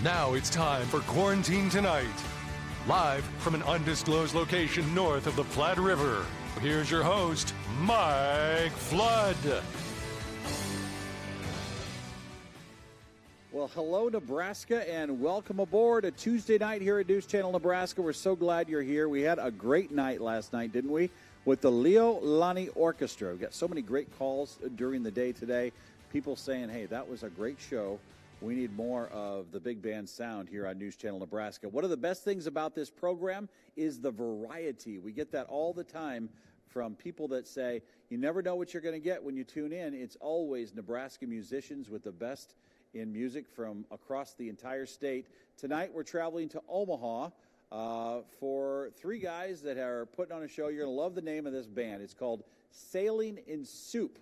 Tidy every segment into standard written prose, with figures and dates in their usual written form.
Now it's time for Quarantine Tonight. Live from an undisclosed location north of the Platte River, here's your host, Mike Flood. Well, hello, Nebraska, and welcome aboard a Tuesday night here at News Channel Nebraska. We're so glad you're here. We had a great night last night, didn't we? With the Leo Lani Orchestra. We got so many great calls during the day today. People saying, hey, that was a great show. We need more of the big band sound here on News Channel Nebraska. One of the best things about this program is the variety. We get that all the time from people that say, you never know what you're going to get when you tune in. It's always Nebraska musicians with the best in music from across the entire state. Tonight we're traveling to Omaha for three guys that are putting on a show. You're going to love the name of this band. It's called Sailing in Soup.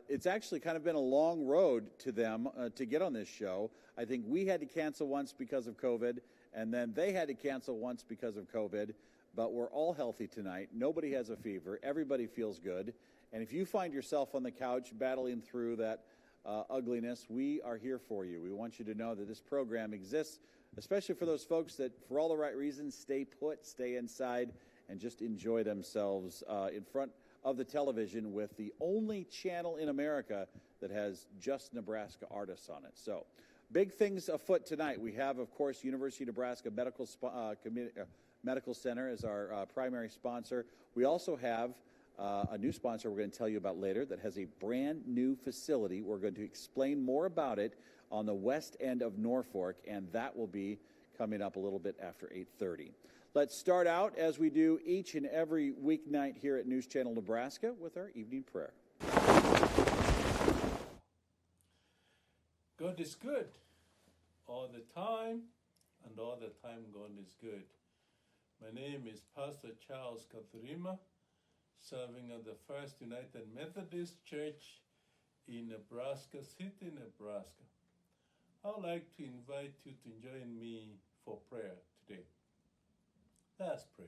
It's actually kind of been a long road to them to get on this show. I think we had to cancel once because of COVID, and then they had to cancel once because of COVID, but we're all healthy tonight. Nobody has a fever. Everybody feels good. And if you find yourself on the couch battling through that ugliness, we are here for you. We want you to know that this program exists, especially for those folks that, for all the right reasons, stay put, stay inside, and just enjoy themselves in front of the television with the only channel in America that has just Nebraska artists on it. So, big things afoot tonight. We have, of course, University of Nebraska Medical Center as our primary sponsor. We also have a new sponsor we're going to tell you about later that has a brand new facility. We're going to explain more about it on the west end of Norfolk, and that will be coming up a little bit after 8:30. Let's start out, as we do each and every weeknight here at News Channel Nebraska, with our evening prayer. God is good all the time, and all the time God is good. My name is Pastor Charles Katharima, serving at the First United Methodist Church in Nebraska City, Nebraska. I would like to invite you to join me for prayer today. Let's pray.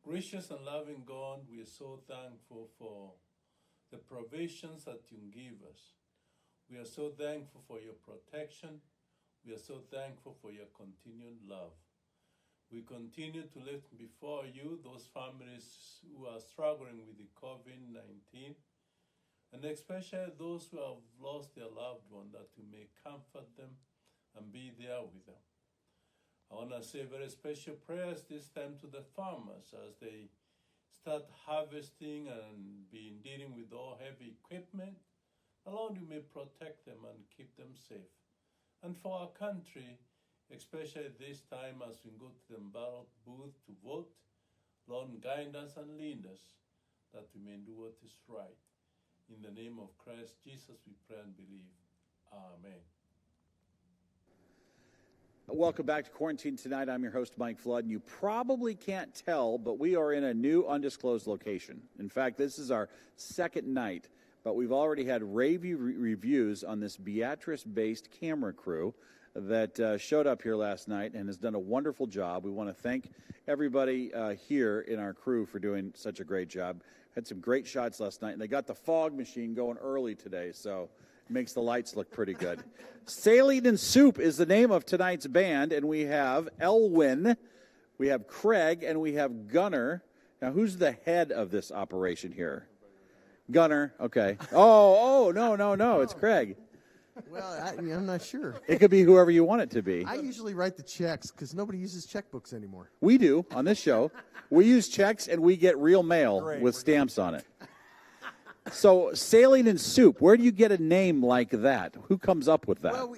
Gracious and loving God, we are so thankful for the provisions that you give us. We are so thankful for your protection. We are so thankful for your continued love. We continue to lift before you those families who are struggling with the COVID-19, and especially those who have lost their loved one, that you may comfort them and be there with them. I want to say very special prayers this time to the farmers as they start harvesting and be dealing with all heavy equipment. Lord, you may protect them and keep them safe. And for our country, especially this time as we go to the ballot booth to vote, Lord, guide us and lead us that we may do what is right. In the name of Christ Jesus, we pray and believe. Amen. Welcome back to Quarantine Tonight. I'm your host, Mike Flood, and you probably can't tell, but we are in a new undisclosed location. In fact, this is our second night, but we've already had rave reviews on this Beatrice-based camera crew that showed up here last night and has done a wonderful job. We want to thank everybody here in our crew for doing such a great job. Had some great shots last night, and they got the fog machine going early today, so it makes the lights look pretty good. Sailing in Soup is the name of tonight's band, and we have Elwin, we have Craig, and we have Gunner. Now, who's the head of this operation here? Gunner, okay. No, it's Craig. Well, I'm not sure. It could be whoever you want it to be. I usually write the checks because nobody uses checkbooks anymore. We do on this show. We use checks and we get real mail with stamps on it. So, Sailing in Soup, where do you get a name like that? Who comes up with that? Well,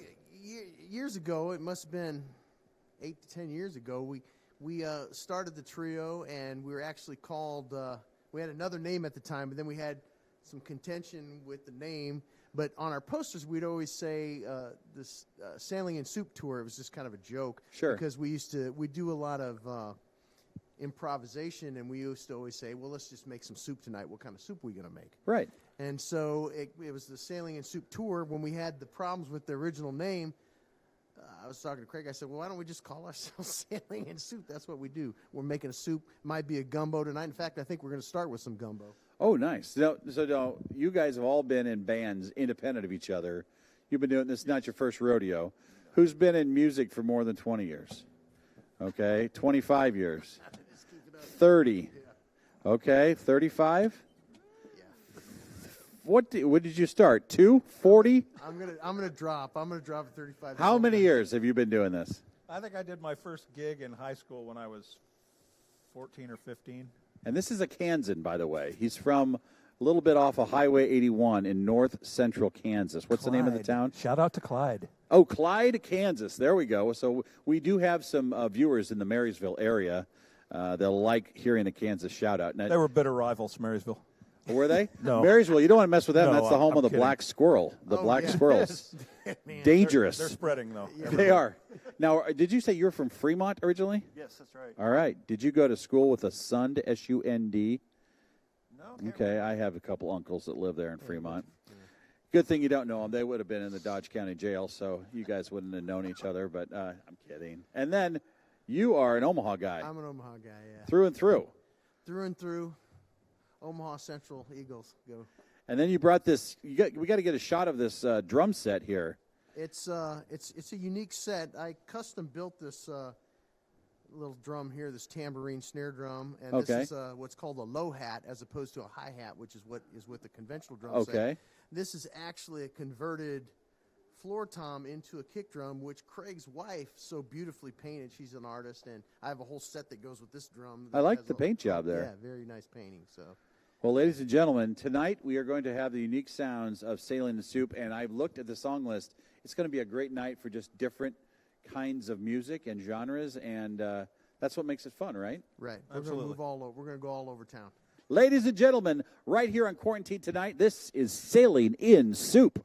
years ago, it must have been 8 to 10 years ago, we started the trio, and we were actually called, we had another name at the time, but then we had some contention with the name. But on our posters, we'd always say this Sailing in Soup tour. It was just kind of a joke. Sure. Because we do a lot of improvisation, and we used to always say, well, let's just make some soup tonight. What kind of soup are we going to make? Right. And so it was the Sailing in Soup tour. When we had the problems with the original name, I was talking to Craig. I said, well, why don't we just call ourselves Sailing in Soup? That's what we do. We're making a soup. Might be a gumbo tonight. In fact, I think we're going to start with some gumbo. Oh, nice. So you guys have all been in bands independent of each other. You've been doing this, not your first rodeo. Who's been in music for more than 20 years? Okay, 25 years. 30. Okay, 35? What did you start? 2? 40? I'm gonna drop. I'm gonna drop at 35. How many years have you been doing this? I think I did my first gig in high school when I was 14 or 15. And this is a Kansan, by the way. He's from a little bit off of Highway 81 in north central Kansas. What's the name of the town? Shout out to Clyde. Oh, Clyde, Kansas. There we go. So we do have some viewers in the Marysville area. They'll like hearing a Kansas shout-out. Now, They were bitter rivals, Marysville. were they? No. Marysville, you don't want to mess with them. No, That's the home I'm of the kidding. black squirrel. The black yeah. squirrels. Man. Dangerous. They're spreading, though. They are. Now, did you say you're from Fremont originally? Yes, that's right. All right. Did you go to school with a Sund, S-U-N-D? No. Okay, I have a couple uncles that live there in Fremont. Good thing you don't know them. They would have been in the Dodge County Jail, so you guys wouldn't have known each other, but I'm kidding. And then you are an Omaha guy. I'm an Omaha guy, yeah. Through and through. Through and through. Omaha Central Eagles go. And then you brought this. We got to get a shot of this drum set here. It's a unique set. I custom built this little drum here, this tambourine snare drum, and Okay. this is what's called a low hat as opposed to a high hat, which is what is with the conventional drum set. Okay. This is actually a converted floor tom into a kick drum, which Craig's wife so beautifully painted. She's an artist, and I have a whole set that goes with this drum. I like Has the a- paint job there. Yeah, very nice painting. So. Well, ladies and gentlemen, tonight we are going to have the unique sounds of Sailing the Soup, and I've looked at the song list. It's going to be a great night for just different kinds of music and genres, and that's what makes it fun, right? Right. We're Absolutely. gonna move all over. We're gonna go all over town. Ladies and gentlemen, right here on Quarantine Tonight, this is Sailing in Soup.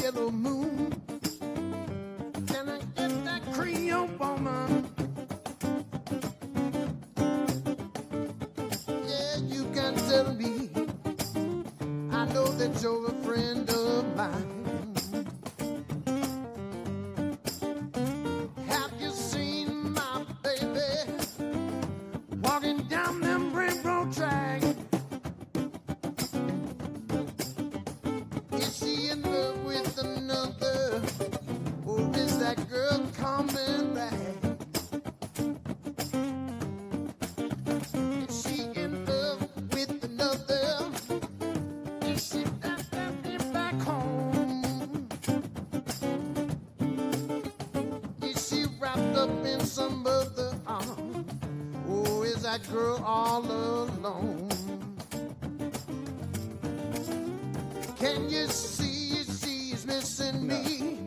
Yellow moon, can I get that Creole woman? Yeah, you can tell me, I know that you're a friend of mine. Have you seen my baby walking down them railroad tracks? Is she in love with another, or is that girl coming back? Is she in love with another? Is she back home? Is she wrapped up in some other arm, or is that girl all alone? Can you see she's missing me?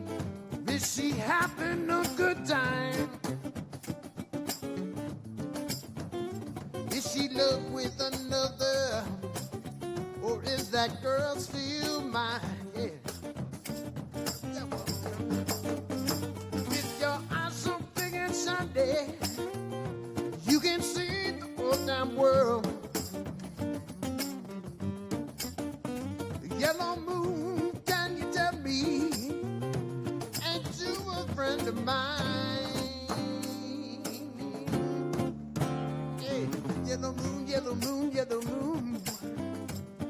Is she having a good time? Is she love with another? Or is that girl still mine? Yeah. With your eyes so big and shiny, you can see the whole damn world. Yellow moon, can you tell me, ain't you a friend of mine? Yeah, yellow moon, yellow moon, yellow moon,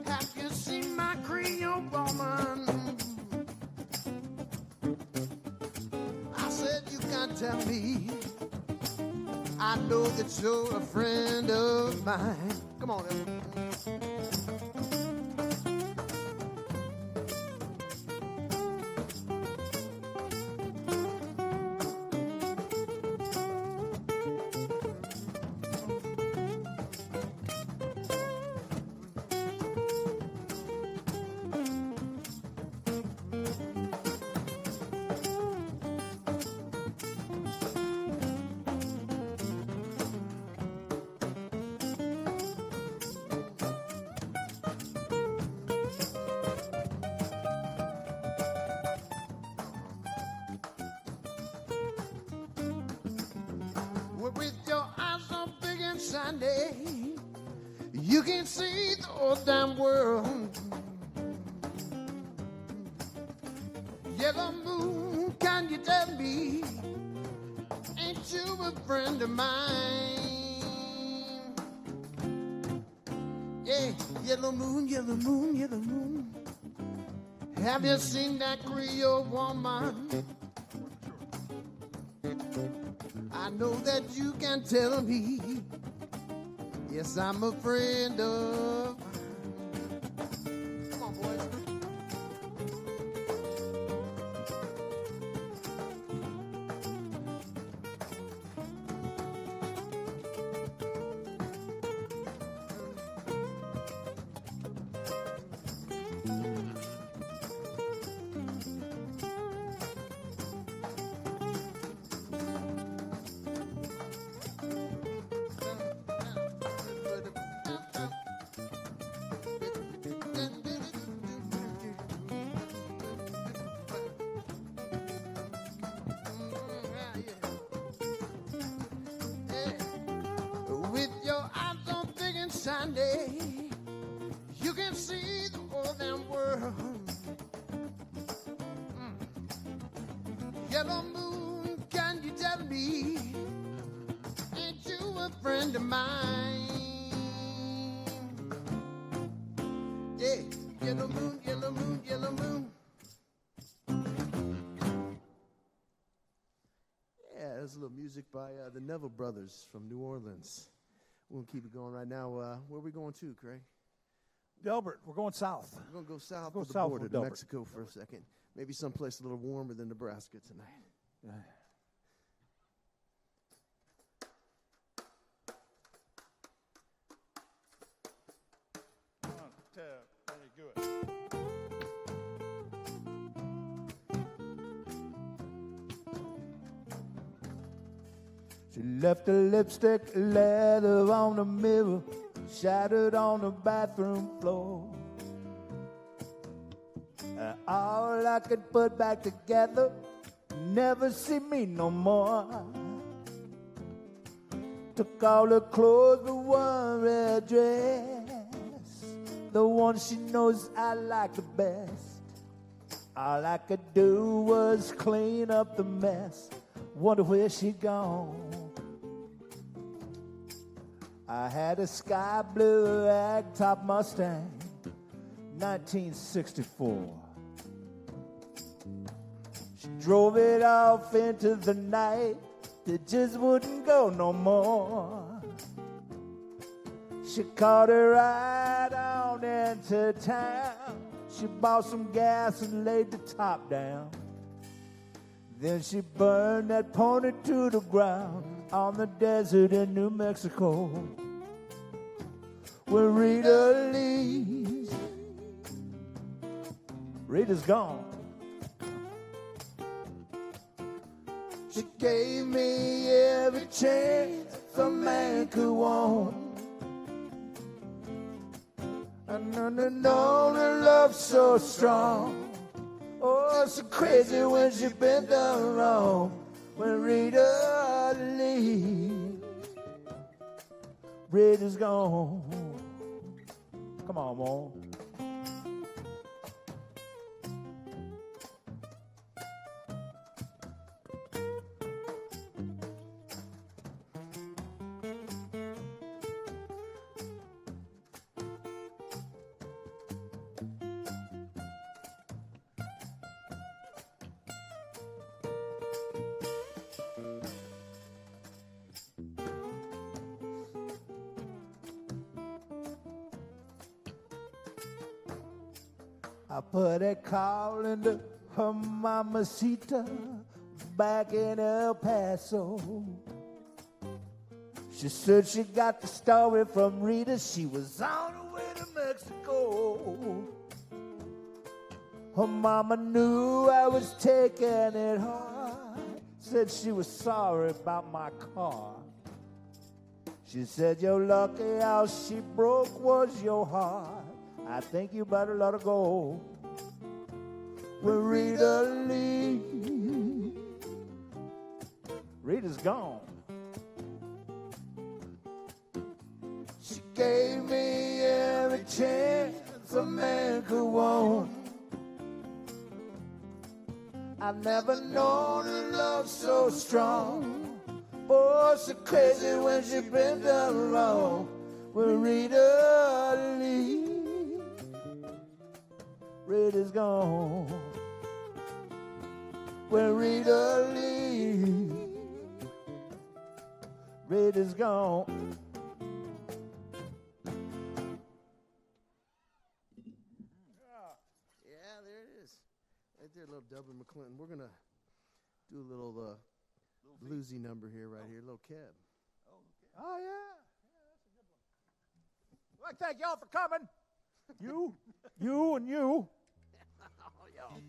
have you seen my Creole woman? I said you can't tell me, I know that you're a friend of mine. Come on, everyone. Sunday, you can see the whole damn world. Yellow moon, can you tell me, ain't you a friend of mine? Yeah, yellow moon, yellow moon, yellow moon. Have you seen that Creole woman? I know that you can tell me. Yes, I'm a friend of. Come on, boys. With your eyes on big and shiny, you can see the whole damn world. Yellow moon, can you tell me, ain't you a friend of mine? Yeah, yellow moon, yellow moon, yellow moon. Yeah, there's a little music by the Neville Brothers from New Orleans. We'll keep it going right now. Where are we going to, Craig? Delbert, we're going south. We're going to go south Go of the south border of to Delbert. Mexico for a second. Maybe someplace a little warmer than Nebraska tonight. Yeah. One, two, very good. She left her lipstick lather on the mirror, shattered on the bathroom floor. And all I could put back together, never see me no more. Took all her clothes but one red dress, the one she knows I like the best. All I could do was clean up the mess, wonder where she gone. I had a sky blue ragtop Mustang, 1964. She drove it off into the night, it just wouldn't go no more. She caught a ride on into town. She bought some gas and laid the top down. Then she burned that pony to the ground on the desert in New Mexico. When Rita leaves, Rita's gone. She gave me every chance a man could want. And known her love so strong. Oh, so crazy when she been done wrong. When Rita leaves, Rita's gone. Come on, Mom. I put a call into her mamacita back in El Paso. She said she got the story from Rita. She was on her way to Mexico. Her mama knew I was taking it hard. Said she was sorry about my car. She said you're lucky all she broke was your heart. I think you better let her go. When Rita leaves, Rita's gone. gave me every chance a man could want. I've never known a love so strong. Oh, so crazy when she been done wrong. Well, Rita Lee, Rita's gone. Well, Rita Lee, Rita's gone. Yeah, there it is. Right there, little Dublin McClinton. We're going to do a little bluesy number here, right here. Little Keb. Oh, yeah. That's a good one. Well, thank y'all for coming. You, and you. Oh, y'all.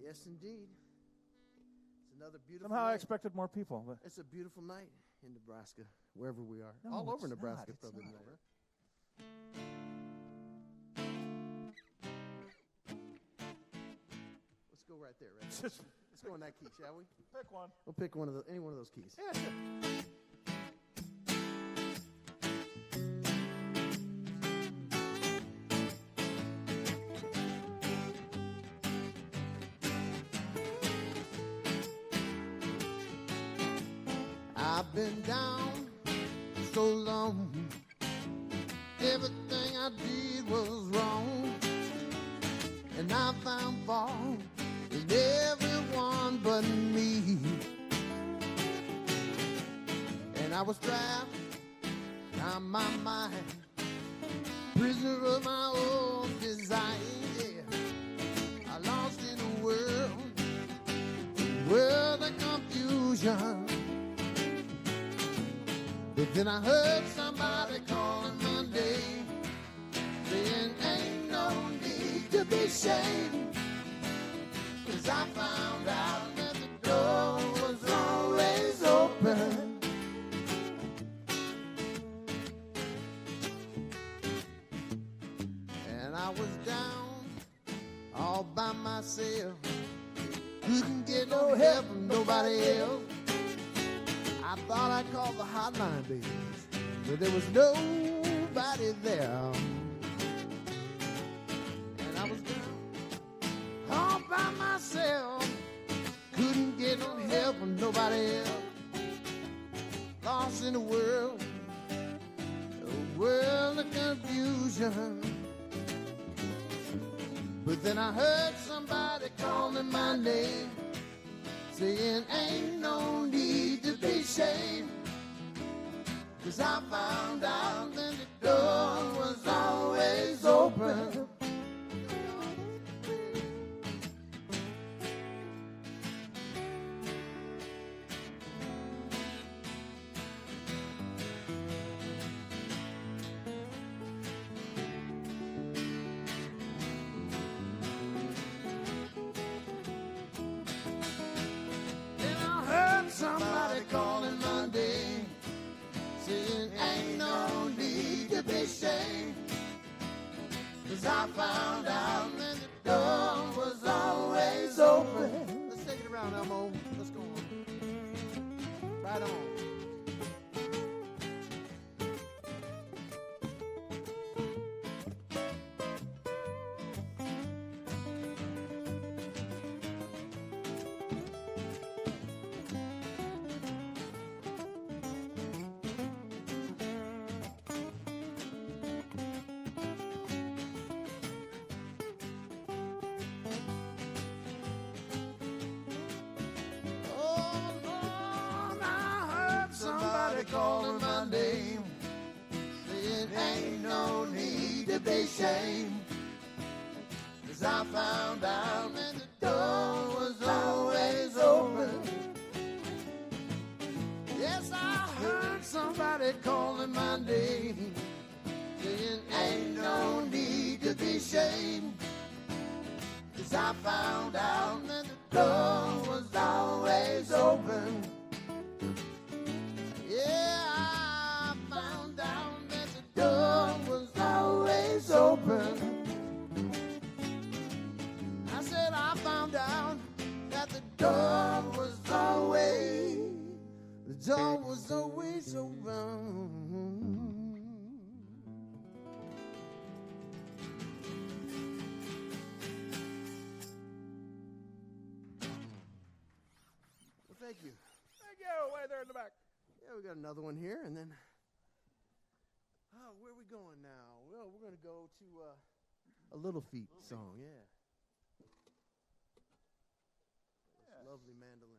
Yes, indeed. It's another beautiful Somehow I night. expected more people. But It's a beautiful night in Nebraska, wherever we are. No, All over it's Nebraska, not. It's probably. not. Right? Let's go right there, right? Let's go in that key, shall we? pick one. We'll pick any one of those keys. Yeah, sure. I've been down so long. Everything I did was wrong. And I found fault in everyone but me. And I was trapped on my mind, prisoner of my own desire. Yeah. I lost in a world of confusion. But then I heard somebody calling my name, saying ain't no need to be ashamed, 'cause I found out that the door was always open. And I was down all by myself, couldn't get no help from nobody else. I thought I'd call the hotline, baby, but there was nobody there. And I was down all by myself, couldn't get no help from nobody else. Lost in a world of confusion. But then I heard somebody calling my name, saying ain't no need to be ashamed, 'cause I found out that the door was always open. Somebody calling my name, saying ain't no need to be ashamed, 'cause I found out that the door was always open. Let's take it around, Elmo. Let's go on. Right on. Calling my name, saying ain't no need to be ashamed, 'cause I found out that the door was always open. Yes, I heard somebody calling my name, saying ain't no need to be ashamed, 'cause I found out that the door was always open. Yeah, I found out that the door was always open. I said I found out that the door was always was always around. Well, thank you. Thank you, way there in the back. Yeah, we got another one here, and then, where are we going now? Well, we're going to go to a Little Feat song, yeah. Lovely mandolin.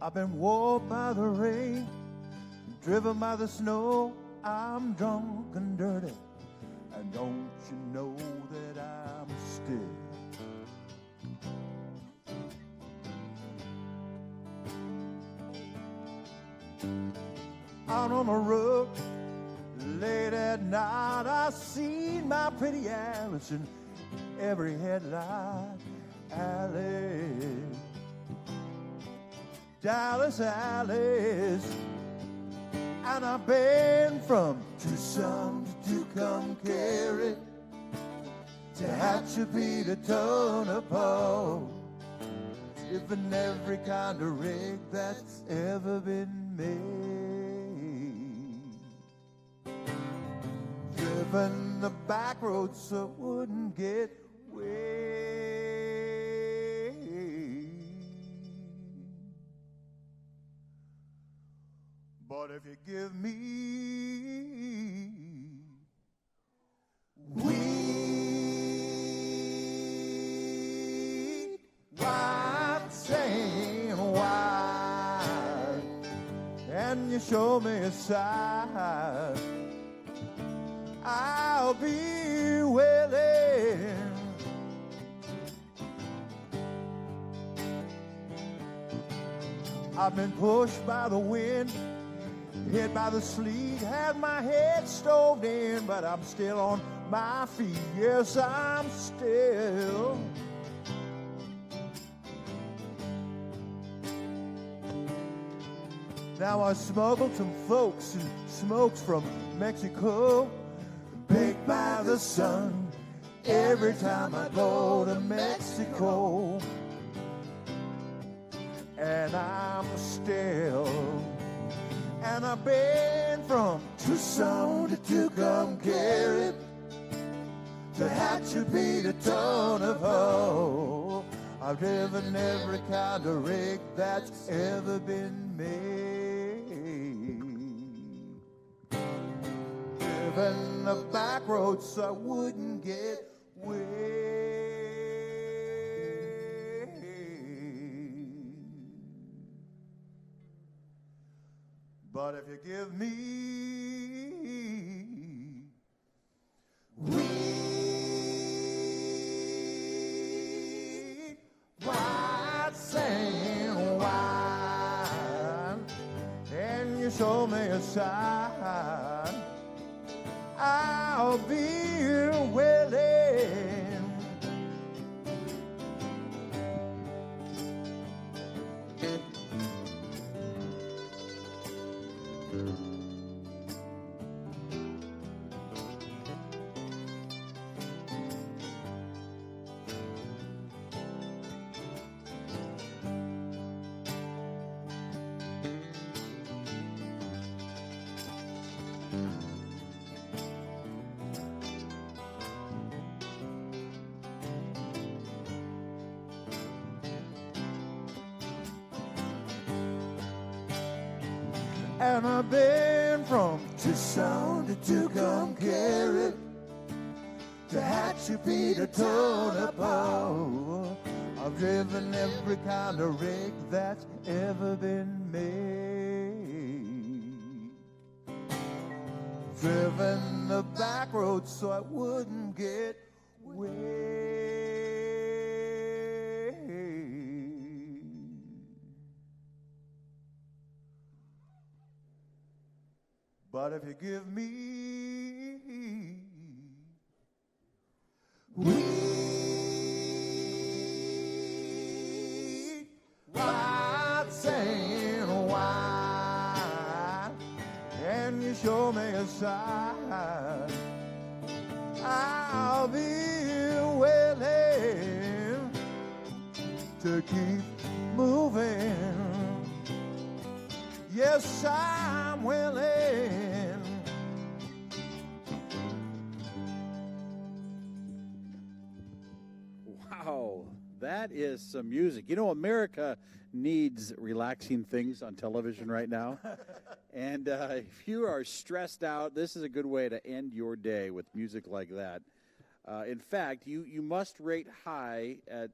I've been walked by the rain, driven by the snow. I'm drunk and dirty, and don't you know that I'm still out on the roof late at night? I seen my pretty Alice in every headlight. Alice, Dallas Alice, and I've been from Tucson to Tucumcari to Hatchapee to Tonopah, driven every kind of rig that's ever been made, driven the back roads so I wouldn't get wet. But if you give me wheat, white sand wine, and you show me a sign, I'll be willing. I've been pushed by the wind, hit by the sleet, had my head stoved in, but I'm still on my feet. Yes, I'm still. Now I smuggled some folks and smokes from Mexico, baked by the sun every time I go to Mexico. And I'm still. And I've been from Tucson to Tucumcari to Hatchapee to Tonopah. I've driven every kind of rig that's ever been made, driven the back roads so I wouldn't get wet. But if you give me wheat, white sand wine, and you show me a sign, I'll be willing. And I've been from Tucson to Tucumcari to to Hatshepsut to Tonopah. I've driven every kind of rig that's ever been made. Driven the back roads so I wouldn't get wet. But if you give me wheat, white sand wine, and you show me a sign, I'll be willing to keep moving. Yes, I'm willing. Wow, that is some music. You know, America needs relaxing things on television right now. And if you are stressed out, this is a good way to end your day with music like that. In fact, you must rate high at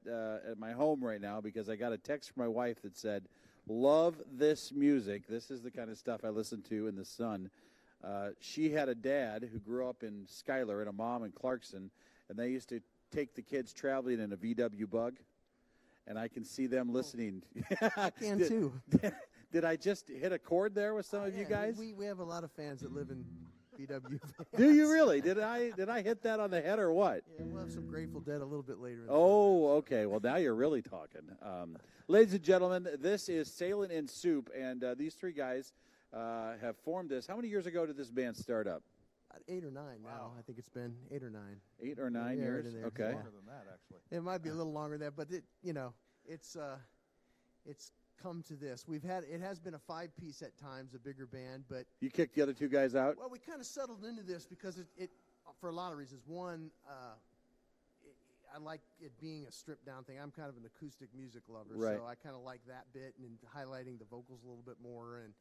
my home right now, because I got a text from my wife that said, love this music. This is the kind of stuff I listen to in the sun. She had a dad who grew up in Schuyler and a mom in Clarkson, and they used to take the kids traveling in a VW Bug, and I can see them listening. I can too. Did I just hit a chord there with some of you guys? We have a lot of fans that live in VW vans. Do you really? Did I hit that on the head or what? Yeah, we'll have some Grateful Dead a little bit later. Oh, okay. Well, now you're really talking. Ladies and gentlemen, this is Sailing in Soup, and these three guys have formed this. How many years ago did this band start up? 8 or 9 now. I think it's been 8 or 9. 8 or 9 Yeah, years? right in there. Okay. Longer than that, actually. It might be a little longer than that, but it's come to this. It has been a 5-piece at times, a bigger band, but You kicked the other two guys out? well, we kind of settled into this because it for a lot of reasons. One, I like it being a stripped down thing. I'm kind of an acoustic music lover, Right. so I kind of like that bit and highlighting the vocals a little bit more. And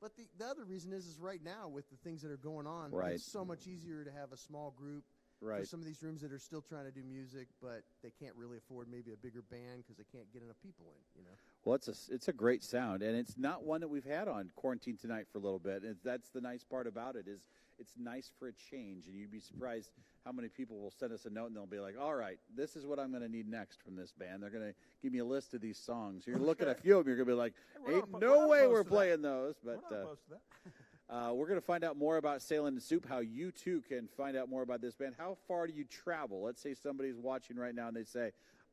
but the other reason is right now with the things that are going on, Right. it's so much easier to have a small group. Right. For some of these rooms that are still trying to do music, but they can't really afford maybe a bigger band because they can't get enough people in. Well, it's a great sound, and it's not one that we've had on Quarantine Tonight for a little bit. That's the nice part about it, is it's nice for a change, and you'd be surprised how many people will send us a note and they'll be like, all right, this is what I'm going to need next from this band. They're going to give me a list of these songs. You're looking at a few of them, you're going to be like, ain't no way we're playing those. But We're not opposed to that. we're going to find out more about Sailing in Soup, how you too can find out more about this band. How far do you travel? Let's say somebody's watching right now and they say,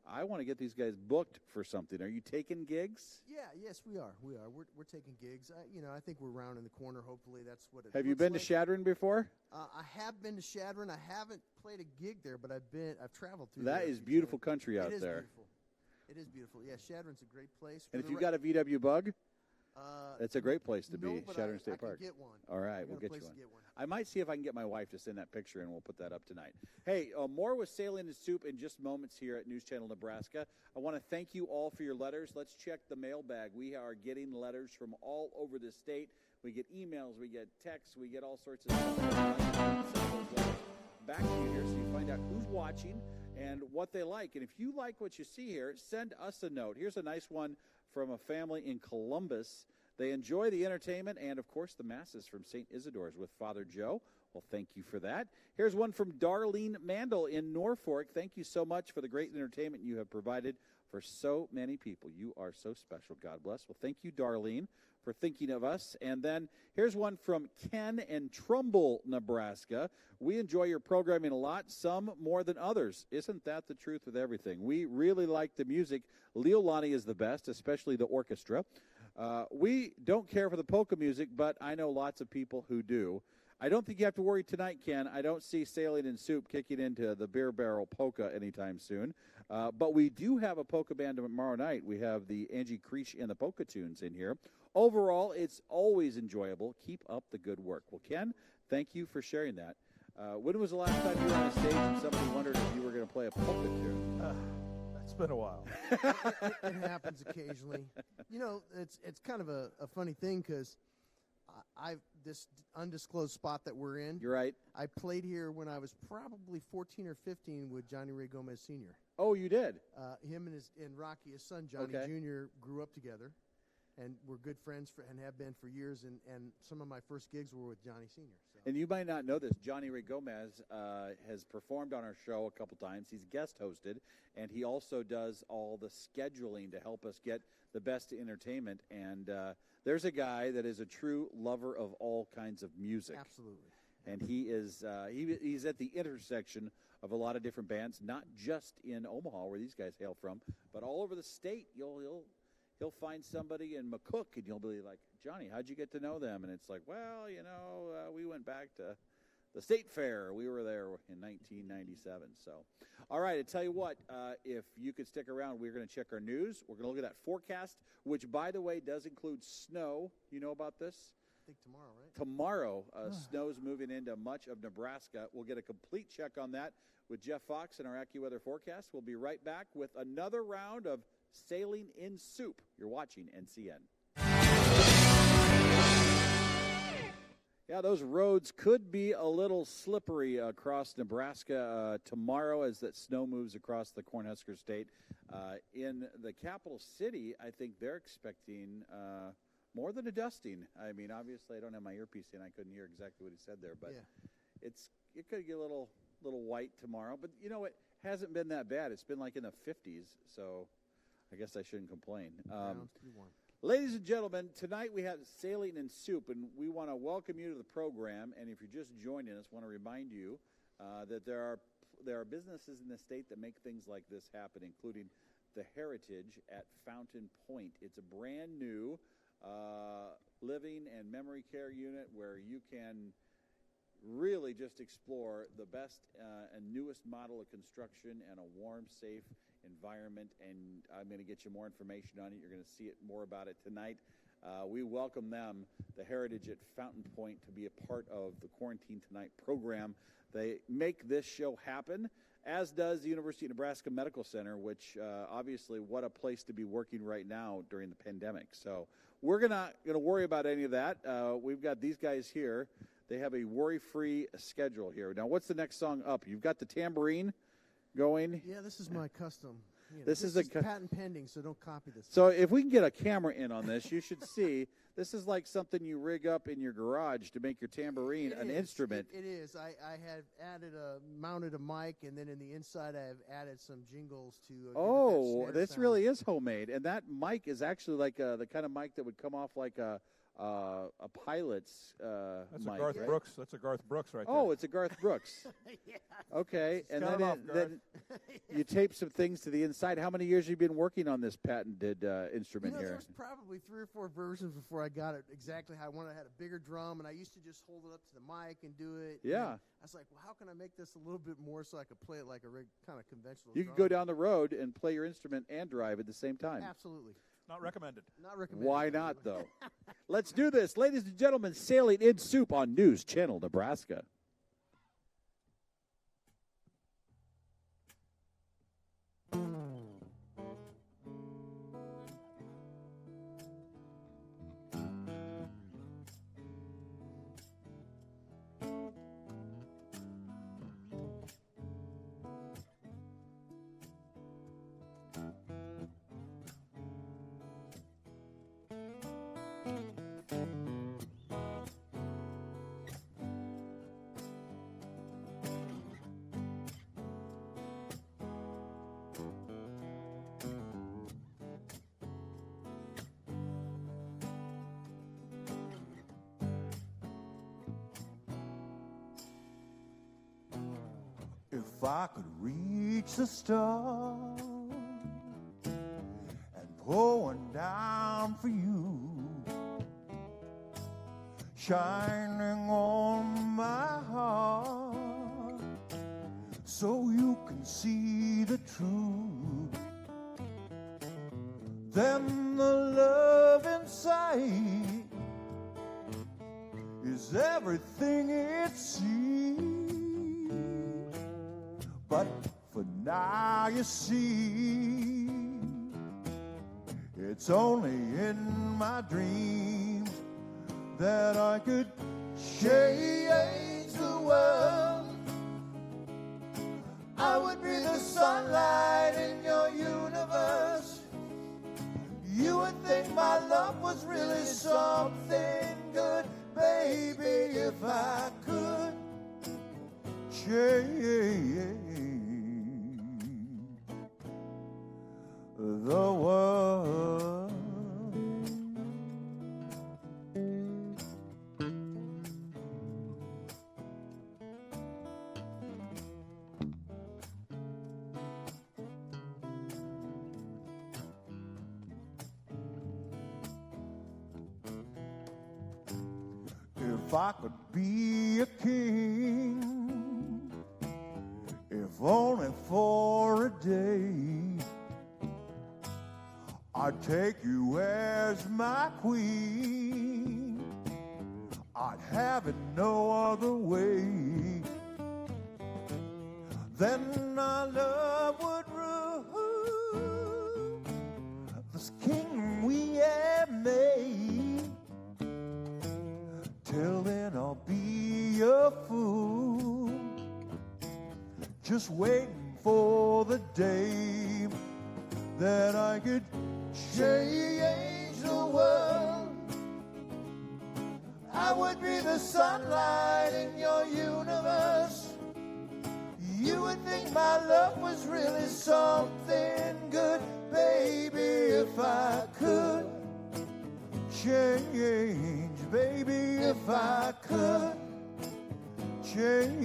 I want to get these guys booked for something. Are you taking gigs? Yes, we are. We're taking gigs. I think we're round in the corner. Hopefully, that's what it. Have you looks been like. to Shadron before? I have been to Shadron. I haven't played a gig there, but I've traveled through. That there is a few beautiful times. country out It is there. beautiful. It is beautiful. Yeah, Shadron's a great place. And if you got a VW Bug, it's a great place to be, no, but Shadron I State Park. Can get one. All right, I we'll got a get place you one. to get one. I might see if I can get my wife to send that picture, and we'll put that up tonight. Hey, more with Sailing in Soup in just moments here at News Channel Nebraska. I want to thank you all for your letters. Let's check the mailbag. We are getting letters from all over the state. We get emails, we get texts, we get all sorts of stuff. Back to you here so you find out who's watching and what they like. And if you like what you see here, send us a note. Here's a nice one from a family in Columbus. They enjoy the entertainment and, of course, the masses from St. Isidore's with Father Joe. Well, thank you for that. Here's one from Darlene Mandel in Norfolk. Thank you so much for the great entertainment you have provided for so many people. You are so special. God bless. Well, thank you, Darlene, for thinking of us. And then here's one from Ken in Trumbull, Nebraska. We enjoy your programming a lot, some more than others. Isn't that the truth with everything? We really like the music. Leolani is the best, especially the orchestra. We don't care for the polka music, but I know lots of people who do. I don't think you have to worry tonight, Ken. I don't see Sailing in Soup kicking into the beer barrel polka anytime soon. But we do have a polka band tomorrow night. We have the Angie Creech and the Polka Tunes in here. Overall, it's always enjoyable. Keep up the good work. Well, Ken, thank you for sharing that. When was the last time you were on a stage and somebody wondered if you were going to play a polka tune? It's been a while. It happens occasionally. It's kind of a funny thing because this undisclosed spot that we're in. You're right. I played here when I was probably 14 or 15 with Johnny Ray Gomez Sr. Oh, you did? Him and Rocky, his son, Johnny Jr., grew up together. And we're good friends and have been for years. And some of my first gigs were with Johnny Sr. So. And you might not know this. Johnny Ray Gomez has performed on our show a couple times. He's guest hosted, and he also does all the scheduling to help us get the best entertainment. And there's a guy that is a true lover of all kinds of music. Absolutely. And he is he's at the intersection of a lot of different bands, not just in Omaha where these guys hail from, but all over the state. He'll find somebody in McCook, and you'll be like, Johnny, how'd you get to know them? And it's like, well, we went back to the State Fair. We were there in 1997. So, all right, I tell you what, if you could stick around, we're going to check our news. We're going to look at that forecast, which, by the way, does include snow. You know about this? I think tomorrow, right? Tomorrow, snow's moving into much of Nebraska. We'll get a complete check on that with Jeff Fox in our AccuWeather forecast. We'll be right back with another round of Sailing in Soup. You're watching NCN. Yeah, those roads could be a little slippery across Nebraska tomorrow as that snow moves across the Cornhusker State. In the capital city, I think they're expecting more than a dusting. I mean, obviously, I don't have my earpiece in. I couldn't hear exactly what he said there, but it could get a little white tomorrow. But, it hasn't been that bad. It's been like in the 50s, so I guess I shouldn't complain. It's pretty warm. Ladies and gentlemen, tonight we have Sailing in Soup, and we want to welcome you to the program. And if you're just joining us, want to remind you that there are businesses in the state that make things like this happen, including the Heritage at Fountain Point. It's a brand new living and memory care unit where you can really just explore the best and newest model of construction and a warm, safe environment, and I'm going to get you more information on it. You're going to see it more about it tonight. We welcome them, the Heritage at Fountain Point, to be a part of the Quarantine Tonight program. They make this show happen, as does the University of Nebraska Medical Center, which obviously what a place to be working right now during the pandemic. So we're not going to worry about any of that. We've got these guys here. They have a worry-free schedule here. Now, what's the next song up? You've got the tambourine going. Yeah, this is my custom. This is patent pending, so don't copy this. So if we can get a camera in on this, you should see this is like something you rig up in your garage to make your tambourine an instrument. It is. I have mounted a mic, and then in the inside I have added some jingles to. This sound. Really is homemade, and that mic is actually like the kind of mic that would come off like a pilot's That's mic. A Garth right? Brooks. That's a Garth Brooks right there. Oh, it's a Garth Brooks. Yeah. Okay, and then Yeah. you tape some things to the inside. How many years have you been working on this patented instrument here? There was probably 3 or 4 versions before I got it exactly how I wanted. I had a bigger drum, and I used to just hold it up to the mic and do it. Yeah. And I was like, well, how can I make this a little bit more so I could play it like a kind of conventional You drum? can go down the road and play your instrument and drive at the same time. Absolutely. Not recommended. Not recommended. Why not, though? Let's do this. Ladies and gentlemen, Sailing in Soup on News Channel Nebraska. If I could reach the stars and pour one down for you, shining on my heart, so you can see the truth, then the love inside is everything it seems. But for now, you see, it's only in my dreams that I could change the world. I would be the sunlight in your universe. You would think my love was really something good, baby, if I could change the world. If I could be a king, if only for a day, I'd take you as my queen. I'd have it no other way. Then our love would rule this kingdom we have made. Till then I'll be a fool, just waiting for the day that I could change the world. I would be the sunlight in your universe. You would think my love was really something good, baby, if I could change, baby, if I could change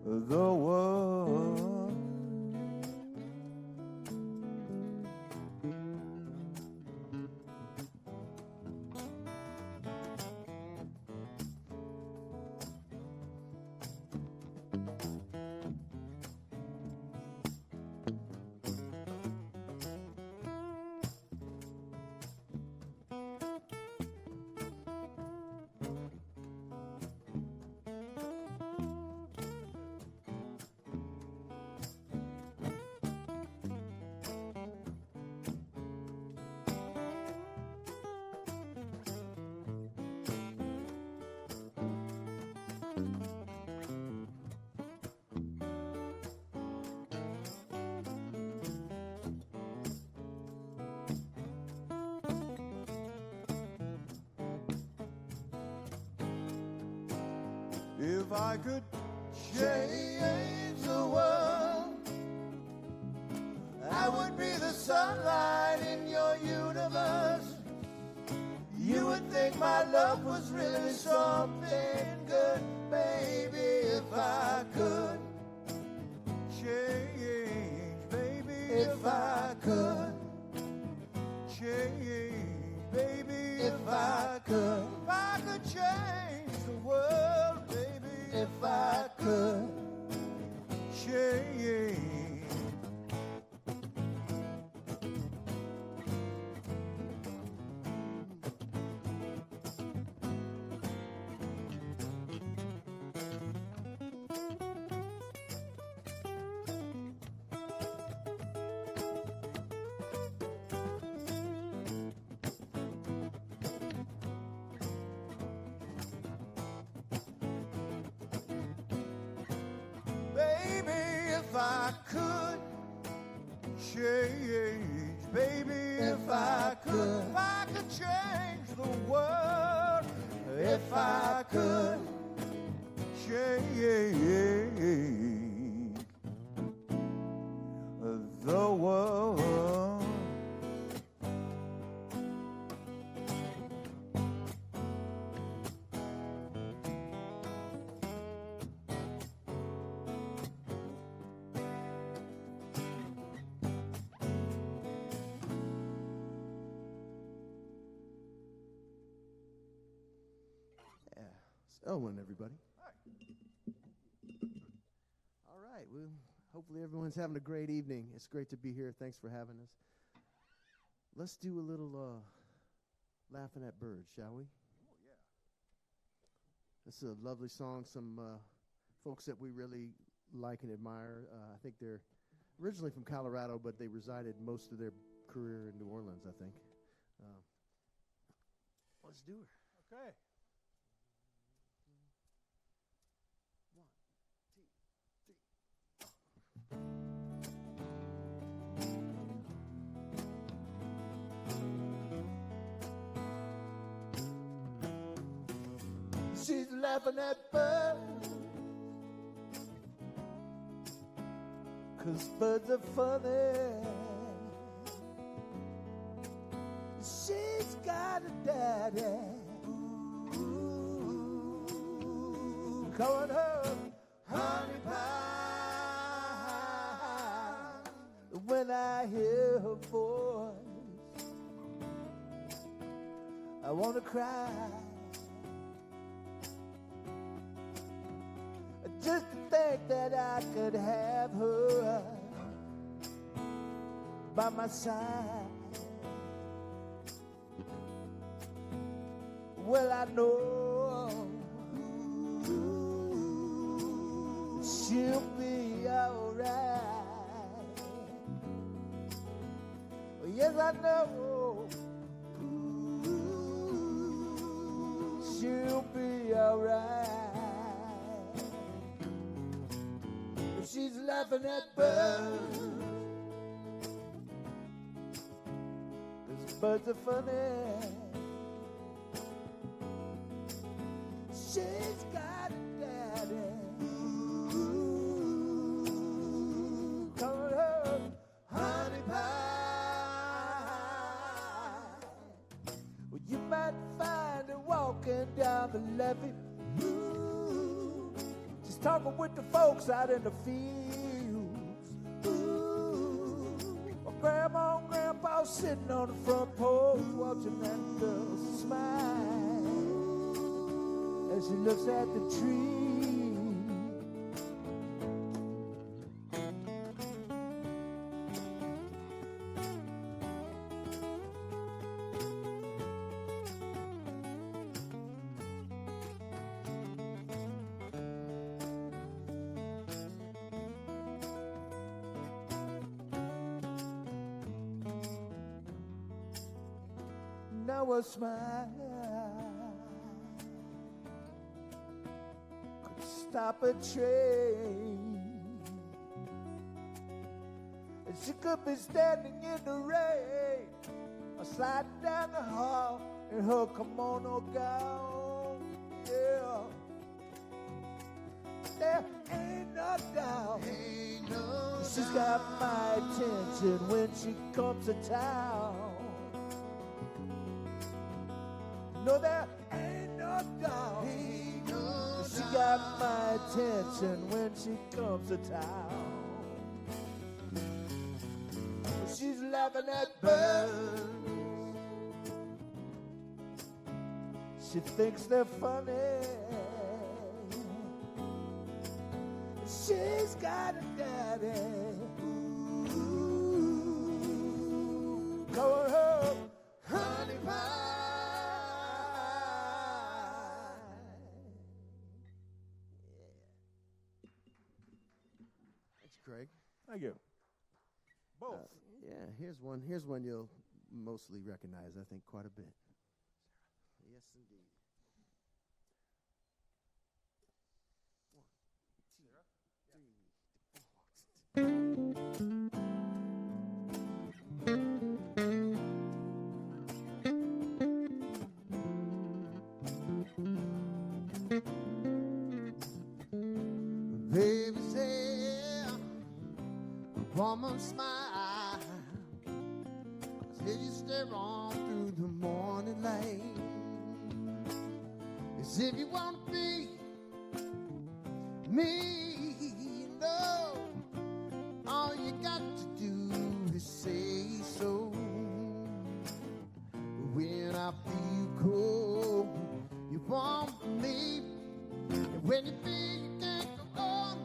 the world. If I could change the world, I would be the sunlight in your universe. You would think my love was really something good, baby, if I could change, baby, if I could change, baby, if I could change the world, baby, if I could change. If I could change, baby, if I could change the world, if I could change the world. Elwin, everybody. Hi. All right. Well, hopefully everyone's having a great evening. It's great to be here. Thanks for having us. Let's do a little Laughing at Birds, shall we? Oh, yeah. This is a lovely song. Some folks that we really like and admire. I think they're originally from Colorado, but they resided most of their career in New Orleans, I think. Let's do her. Okay. She's laughing at birds, 'cause birds are funny. She's got a daddy, calling her honey pie. When I hear her voice, I want to cry. Just to think that I could have her by my side. Well, I know she'll be alright. Yes, I know she'll be alright. She's laughing at birds, 'cause birds are funny. She's got a daddy, calling her honey pie. Well, you might find her walking down the levee, just talking with the folks out in the fields. Or grandma and grandpa sitting on the front porch watching that girl smile as she looks at the tree. Now a smile could stop a train, and she could be standing in the rain or sliding down the hall in her kimono gown. Yeah, there ain't no doubt. She's got my attention when she comes to town. No, there ain't no doubt. She got my attention when she comes to town. She's laughing at birds. She thinks they're funny. She's got a daddy, call her honey pie. Craig. Thank you. Both. Yeah, here's one you'll mostly recognize, I think, quite a bit. Yes, indeed. Baby said, woman smile, said you stare on through the morning light, as if you want to be me, you know, all you got to do is say so. When I feel cold, you want me, and when you feel you can't go on,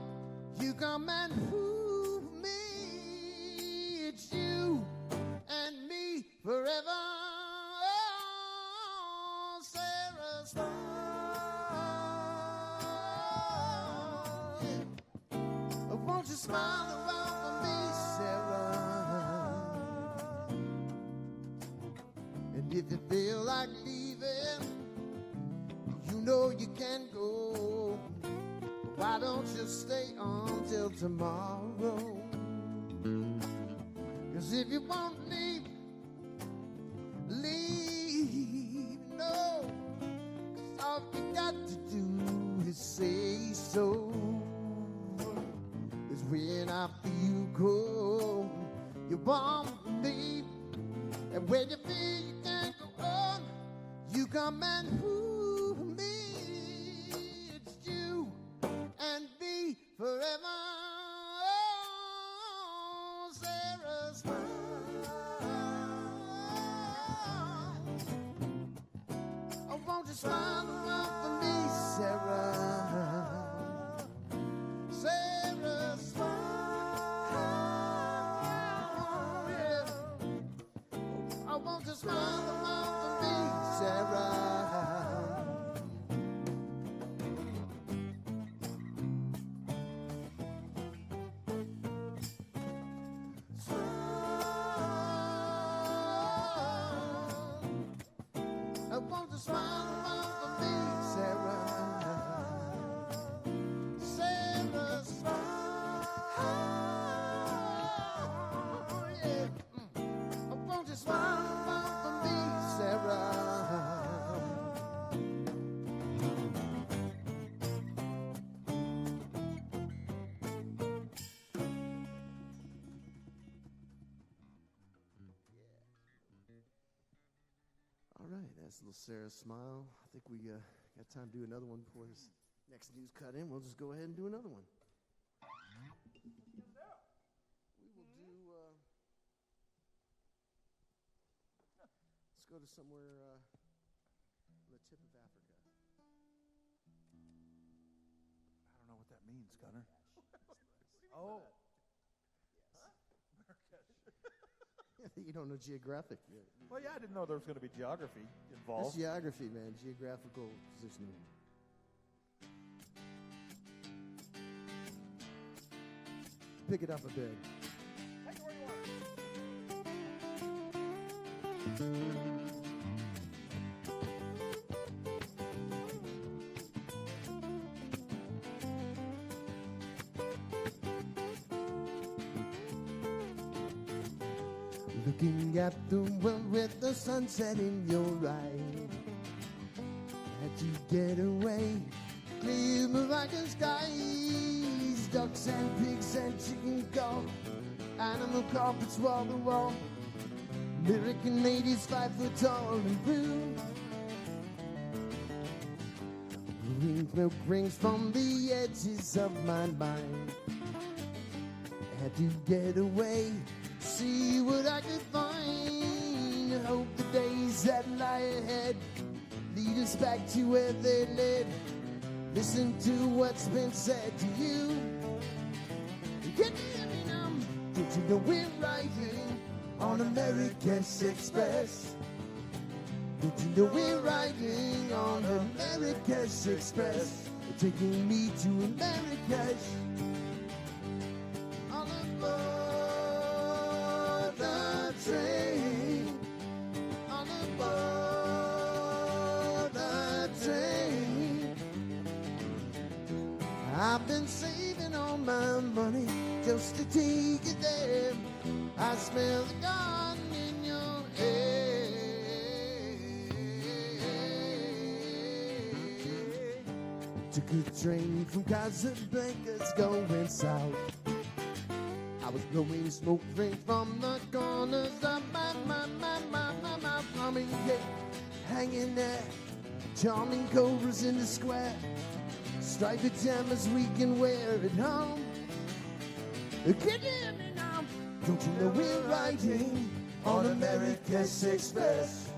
you come and move me. It's you and me forever. Oh, Sarah Star. Yeah. Won't you smile around for me, Sarah? And If you feel like leaving, you know you can go. Why don't you stay on till tomorrow? 'Cause if you won't leave, leave, no. 'Cause all you got to do is say so. 'Cause when after you go, you won't leave. And when you feel you can't go on, you come and woo me. It's you and me forever. Oh, Sarah's smile. Oh, won't you smile around for me, Sarah? Sarah's smile. Yeah. Oh, won't you smile around for me, Sarah? I want to smile around for me, Sarah. Sarah, smile. Yeah. I want to smile around for me, Sarah. All right, that's a little Sarah smile. I think we got time to do another one before this next news cut in. We'll just go ahead and do another one. We will do. Let's go to somewhere on the tip of Africa. I don't know what that means, Gunner. Oh. You don't know geographic yet. Well, yeah, I didn't know there was going to be geography That's involved. geography, man. Geographical positioning. Pick it up a bit. Looking at the world with the sunset in your eye. Had to get away, clear miraculous skies. Ducks and pigs and chicken call. Animal carpets wall to wall. American ladies 5 foot tall and blue. Green milk rings from the edges of my mind. Had to get away, see what I could find. Hope the days that lie ahead lead us back to where they led. Listen to what's been said to you. Can you hear me now? Don't you know we're riding on America's Express? Don't you know we're riding on America's Express? They're taking me to America's. On aboard the train. On aboard the train. I've been saving all my money just to take it there. I smell the garden in your air. Took a train from Casablanca's going south. I was blowing smoke rings from the corners of my plumbing gate. Hanging there, charming cobras in the square. Striped pajamas we can wear at home. Can you hear me now? Don't you know we're riding on America's Express?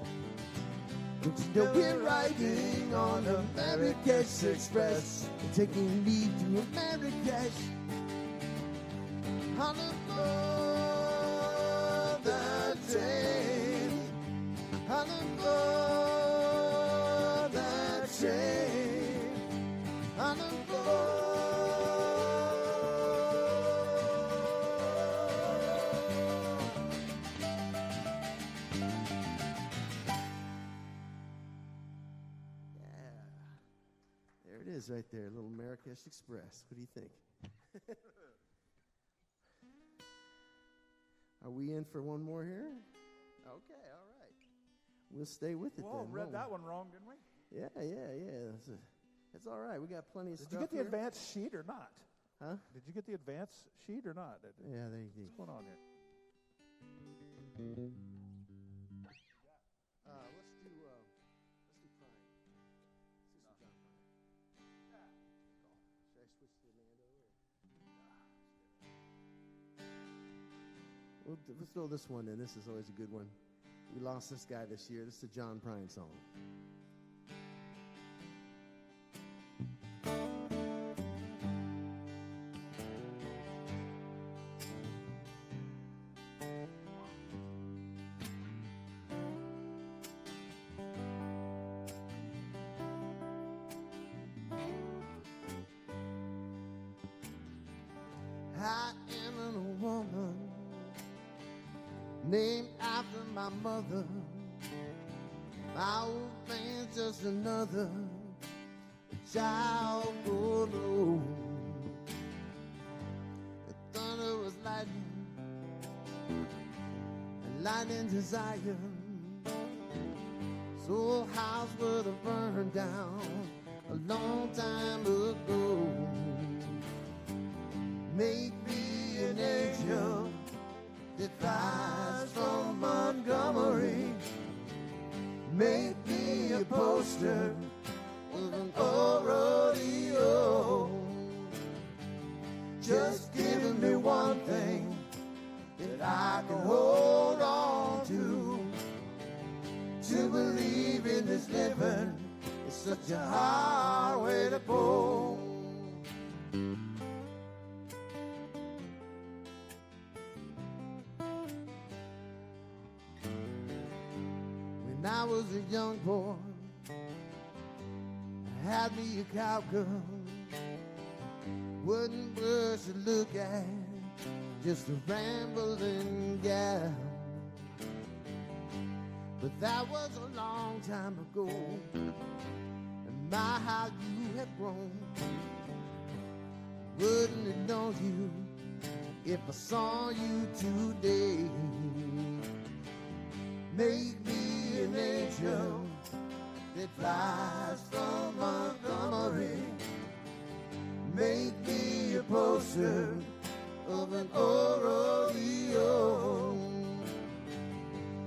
Don't you know we're riding on America's Express? They're taking me to America's. On aboard the train. On aboard the train. On aboard. is right there, little Marrakesh Express. What do you think? Are we in for one more here? Okay, all right. We'll stay with it then. Read that one wrong, didn't we? Yeah. It's all right. We got plenty of stuff. Did you get the here. advance sheet or not? Huh? Did you get the advance sheet or not? Yeah, there you go. What's going on here? Let's do Prime. Let's do some John Prine. Should I switch to Amanda? Let's throw this one in. This is always a good one. We lost this guy this year. This is a John Prine song. I am a woman named after my mother. My old man's just another child grown old. The thunder was lightning, and lightning desire. So house was burned down a long time ago. Make me an angel that flies from Montgomery. Make me a poster of an old rodeo. Just giving me one thing that I can hold on to. To believe in this living is such a hard way to go. When I was a young boy, I had me a cowgirl. Wasn't much to look at, just a rambling gal. But that was a long time ago, and my, how you have grown. Wouldn't have known you if I saw you today. Make me an angel that flies from Montgomery. Make me a poster of an old rodeo.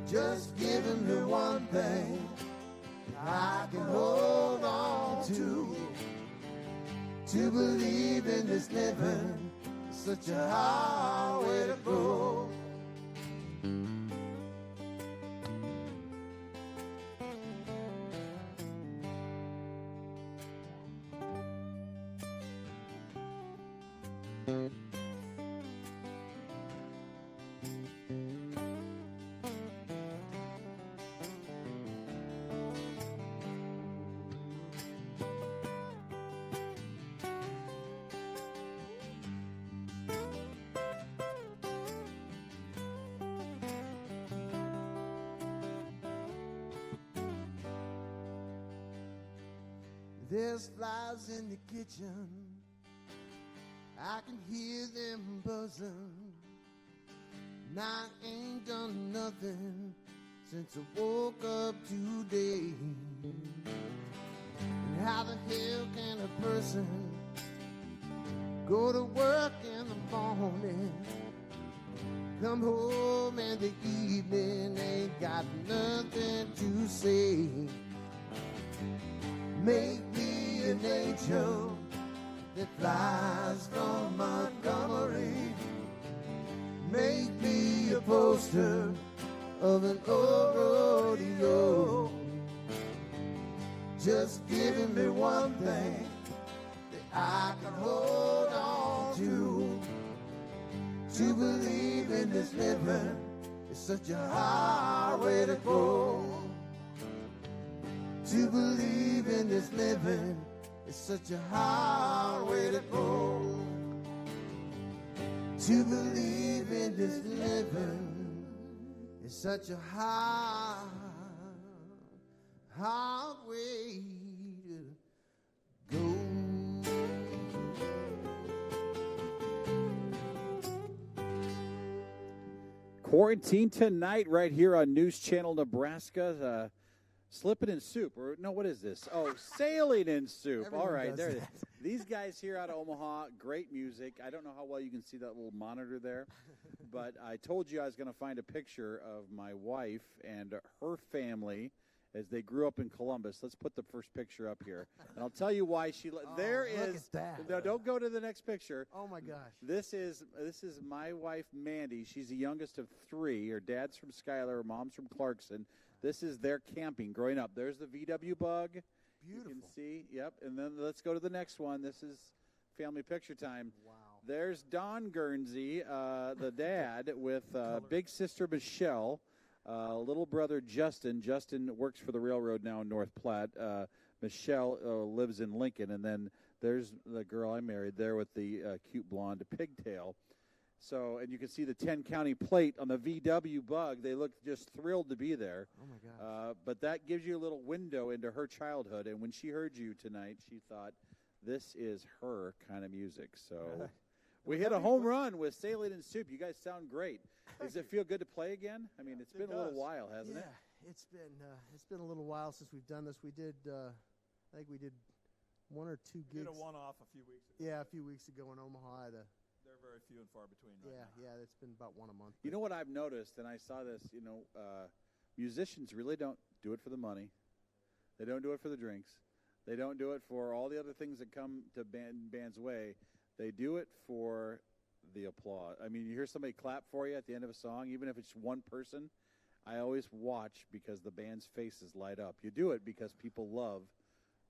Just giving me one thing I can hold on to. To believe in this living is such a hard way to go. There's flies in the kitchen, I can hear them buzzing. And I ain't done nothing since I woke up today. And how the hell can a person go to work in the morning, come home in the evening, ain't got nothing to say? Make me an angel that flies from Montgomery. Make me a poster of an old rodeo. Just giving me one thing that I can hold on to. To believe in this living is such a hard way to go. To believe in this living is such a hard way to go. To believe in this living is such a hard way to go. Quarantine tonight right here on News Channel Nebraska. Slipping in soup. Or no, what is this? Oh, sailing in soup. Everyone All right, does there it that. is. These guys here out of Omaha, great music. I don't know how well you can see that little monitor there, but I told you I was going to find a picture of my wife and her family as they grew up in Columbus. Let's put the first picture up here, and I'll tell you why she. There look is. at that. No, don't go to the next picture. Oh my gosh. This is my wife Mandy. She's the youngest of three. Her dad's from Schuyler, her mom's from Clarkson. This is their camping growing up. There's the VW Bug. Beautiful. You can see. Yep. And then let's go to the next one. This is family picture time. Wow. There's Don Guernsey, the dad, with big sister Michelle, little brother Justin. Justin works for the railroad now in North Platte. Michelle lives in Lincoln. And then there's the girl I married there with the cute blonde pigtail. So, and you can see the 10-county plate on the VW Bug. They look just thrilled to be there. Oh, my gosh. But that gives you a little window into her childhood. And when she heard you tonight, she thought, this is her kind of music. So we hit a home run with Sailing in Soup. You guys sound great. Does it feel good to play again? I mean, it's been a little while, hasn't it? Yeah, it's been a little while since we've done this. We did, I think we did one or two gigs. Did a one-off a few weeks ago. Yeah, a few weeks ago in Omaha. They're very few and far between right now. Yeah, it's been about one a month. You know what I've noticed, and I saw this, musicians really don't do it for the money. They don't do it for the drinks. They don't do it for all the other things that come to band's way. They do it for the applause. I mean, you hear somebody clap for you at the end of a song, even if it's one person. I always watch because the band's faces light up. You do it because people love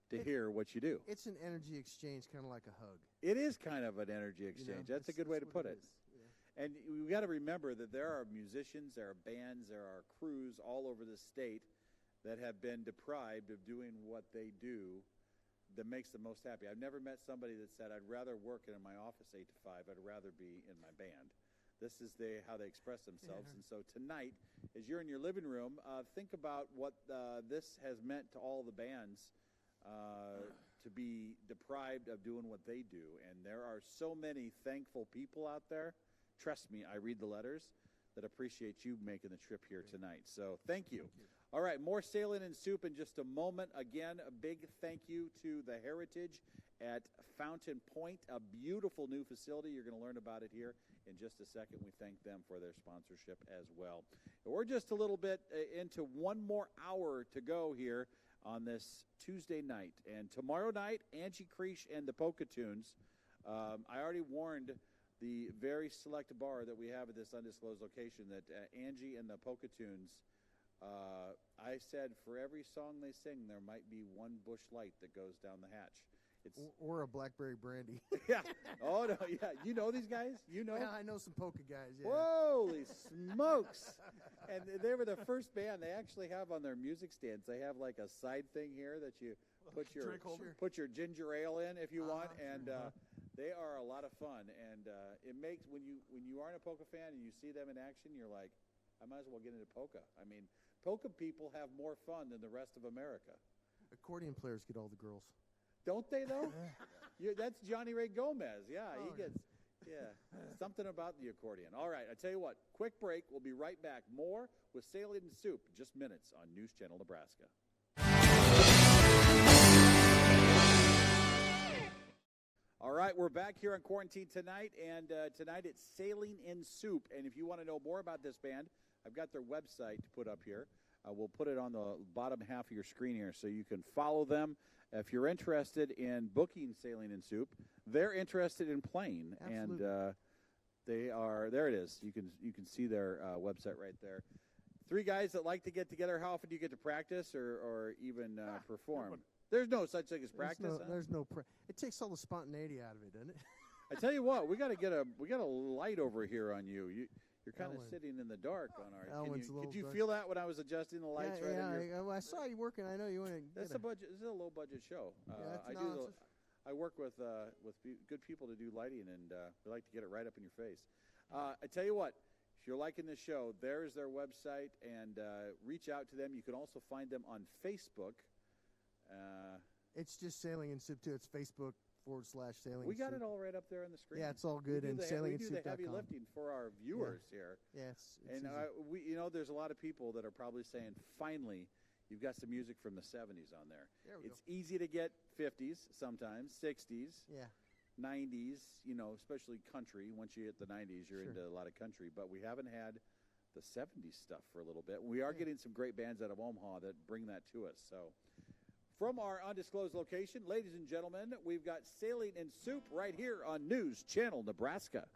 to hear what you do. It's an energy exchange, kind of like a hug. It is kind of an energy exchange. That's a good way to put it. Yeah. And we've got to remember that there are musicians, there are bands, there are crews all over the state that have been deprived of doing what they do that makes them most happy. I've never met somebody that said, I'd rather work in my office 8 to 5. I'd rather be in my band. This is how they express themselves. And so tonight, as you're in your living room, think about what this has meant to all the bands to be deprived of doing what they do. And there are so many thankful people out there. Trust me, I read the letters that appreciate you making the trip here tonight. So thank you. All right, more Sailing in Soup in just a moment. Again, a big thank you to the Heritage at Fountain Point, a beautiful new facility. You're going to learn about it here in just a second. We thank them for their sponsorship as well. We're just a little bit into one more hour to go here on this Tuesday night. And tomorrow night, Angie Creesh and the Polka-Tunes. I already warned the very select bar that we have at this undisclosed location that Angie and the Polka-Tunes, I said for every song they sing, there might be one Busch Light that goes down the hatch. Or a blackberry brandy. Yeah. Oh, no, yeah. You know these guys? You know? Yeah, I know some polka guys, yeah. Holy smokes. And they were the first band. They actually have on their music stands, they have like a side thing here that you put your ginger ale in if you want. And they are a lot of fun. And it makes, when you aren't a polka fan and you see them in action, you're like, I might as well get into polka. I mean, polka people have more fun than the rest of America. Accordion players get all the girls. Don't they, though? That's Johnny Ray Gomez. Yeah, he gets something about the accordion. All right, I tell you what, quick break. We'll be right back. More with Sailing in Soup in just minutes on News Channel Nebraska. All right, we're back here on Quarantine tonight, and tonight it's Sailing in Soup. And if you want to know more about this band, I've got their website to put up here. We'll put it on the bottom half of your screen here so you can follow them. If you're interested in booking Sailing in Soup, they're interested in playing. Absolutely. And they are, there it is. You can see their website right there. Three guys that like to get together. How often do you get to practice or even perform? There's no such thing as practice. There's no it takes all the spontaneity out of it, doesn't it? I tell you what, we got a light over here on you. You're kind of sitting in the dark on our. Could you feel that when I was adjusting the lights? I saw you working. I know you want to. That's a budget. This is a low budget show. I work with good people to do lighting, and we like to get it right up in your face. I tell you what, if you're liking this show, there's their website, and reach out to them. You can also find them on Facebook. It's just Sailing in Soup too. It's Facebook facebook.com/sailing. We got it all right up there on the screen. Yeah, it's all good. And we do the heavy sailingandsuit.com. lifting for our viewers here. Yeah, it's and easy. there's a lot of people that are probably saying, finally, you've got some music from the 70s on there. There we It's easy to get 50s sometimes, 60s, Yeah. 90s, especially country. Once you hit the 90s, you're Sure. into a lot of country. But we haven't had the 70s stuff for a little bit. We are getting some great bands out of Omaha that bring that to us. So from our undisclosed location, ladies and gentlemen, we've got Sailing and Soup right here on News Channel Nebraska.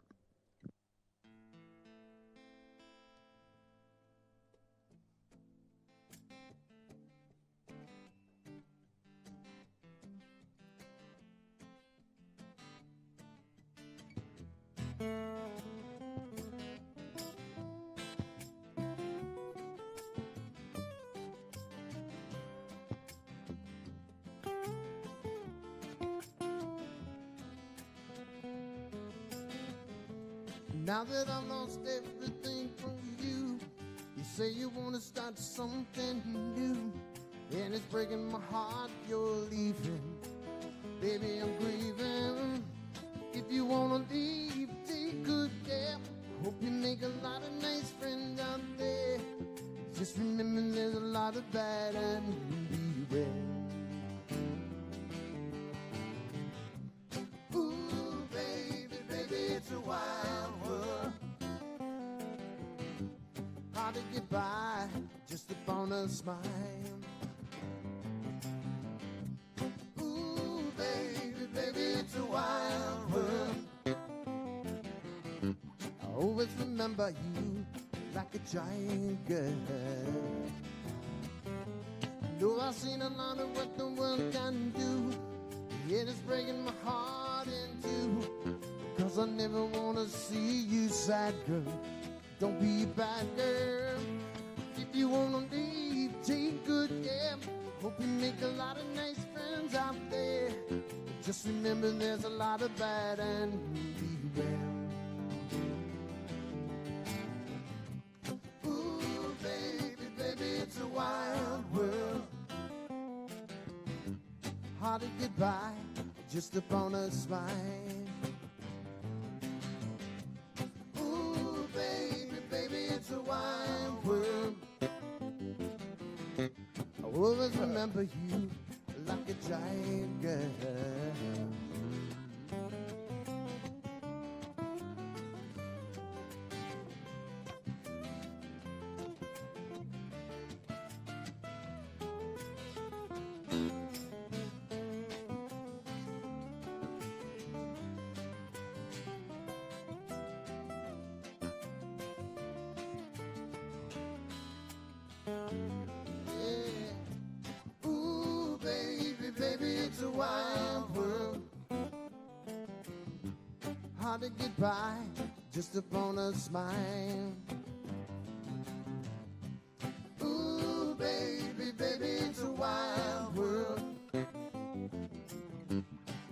Now that I've lost everything from you, you say you want to start something new, and it's breaking my heart you're leaving. Baby, I'm grieving. If you want to leave, take good care. Hope you make a lot of nice friends out there. Just remember there's a lot of bad and beware. Ooh, baby, baby, it's a wild world. Hard to get by just upon a smile. Ooh, baby, baby, it's a wild world. I always remember you like a giant girl. Know I've seen a lot of what the world can do, yet it's breaking my heart in two. 'Cause I never wanna see you sad, girl. Don't be a bad girl. If you wanna leave, take good care. Hope you make a lot of nice friends out there. Just remember there's a lot of bad and beware. Ooh, baby, baby, it's a wild world. Hard to get by just upon a smile. Ooh, baby, baby, it's a wild world. I always remember you like a giant girl. Yeah. Ooh, baby, baby, it's a wild world. Hard to get by just upon a smile. Ooh, baby, baby, it's a wild world. I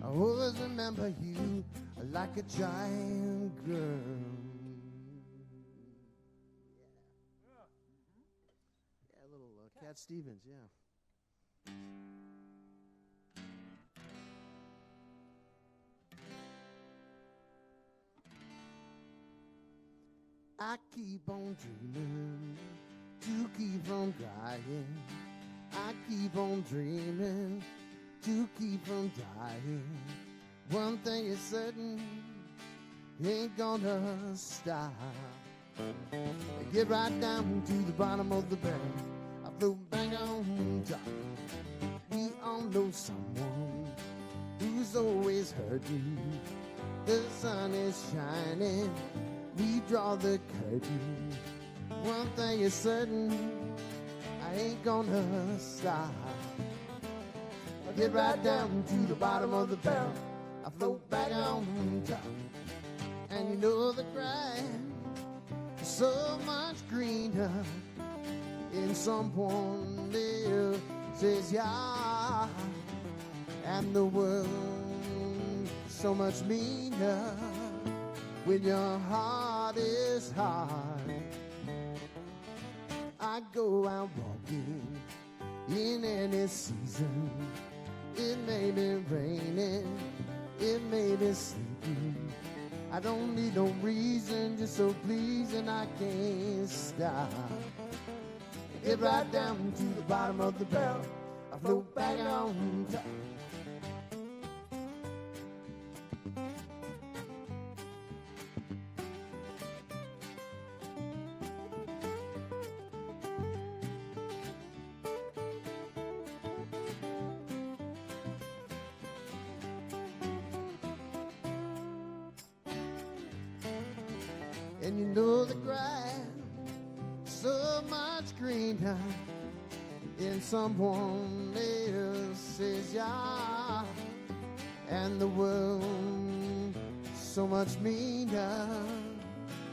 always remember you like a giant girl. Yeah, a little Cat Stevens, yeah. I keep on dreaming to keep on dying. I keep on dreaming to keep on dying. One thing is certain, ain't gonna stop. I get right down to the bottom of the barrel, I float back on top. We all know someone who's always hurting. The sun is shining, we draw the curtain. One thing is certain, I ain't gonna stop. I get right down to the bottom of the barrel, I float back on top. And you know the grass is so much greener in someone else's yard. And the world so much meaner when your heart is hard. I go out walking in any season. It may be raining, it made me sleepy. I don't need no reason, just so pleasing I can't stop. Get right down to the bottom of the barrel, I float back on top. And you know the grass, so much greener in someone else's yard, and the world so much meaner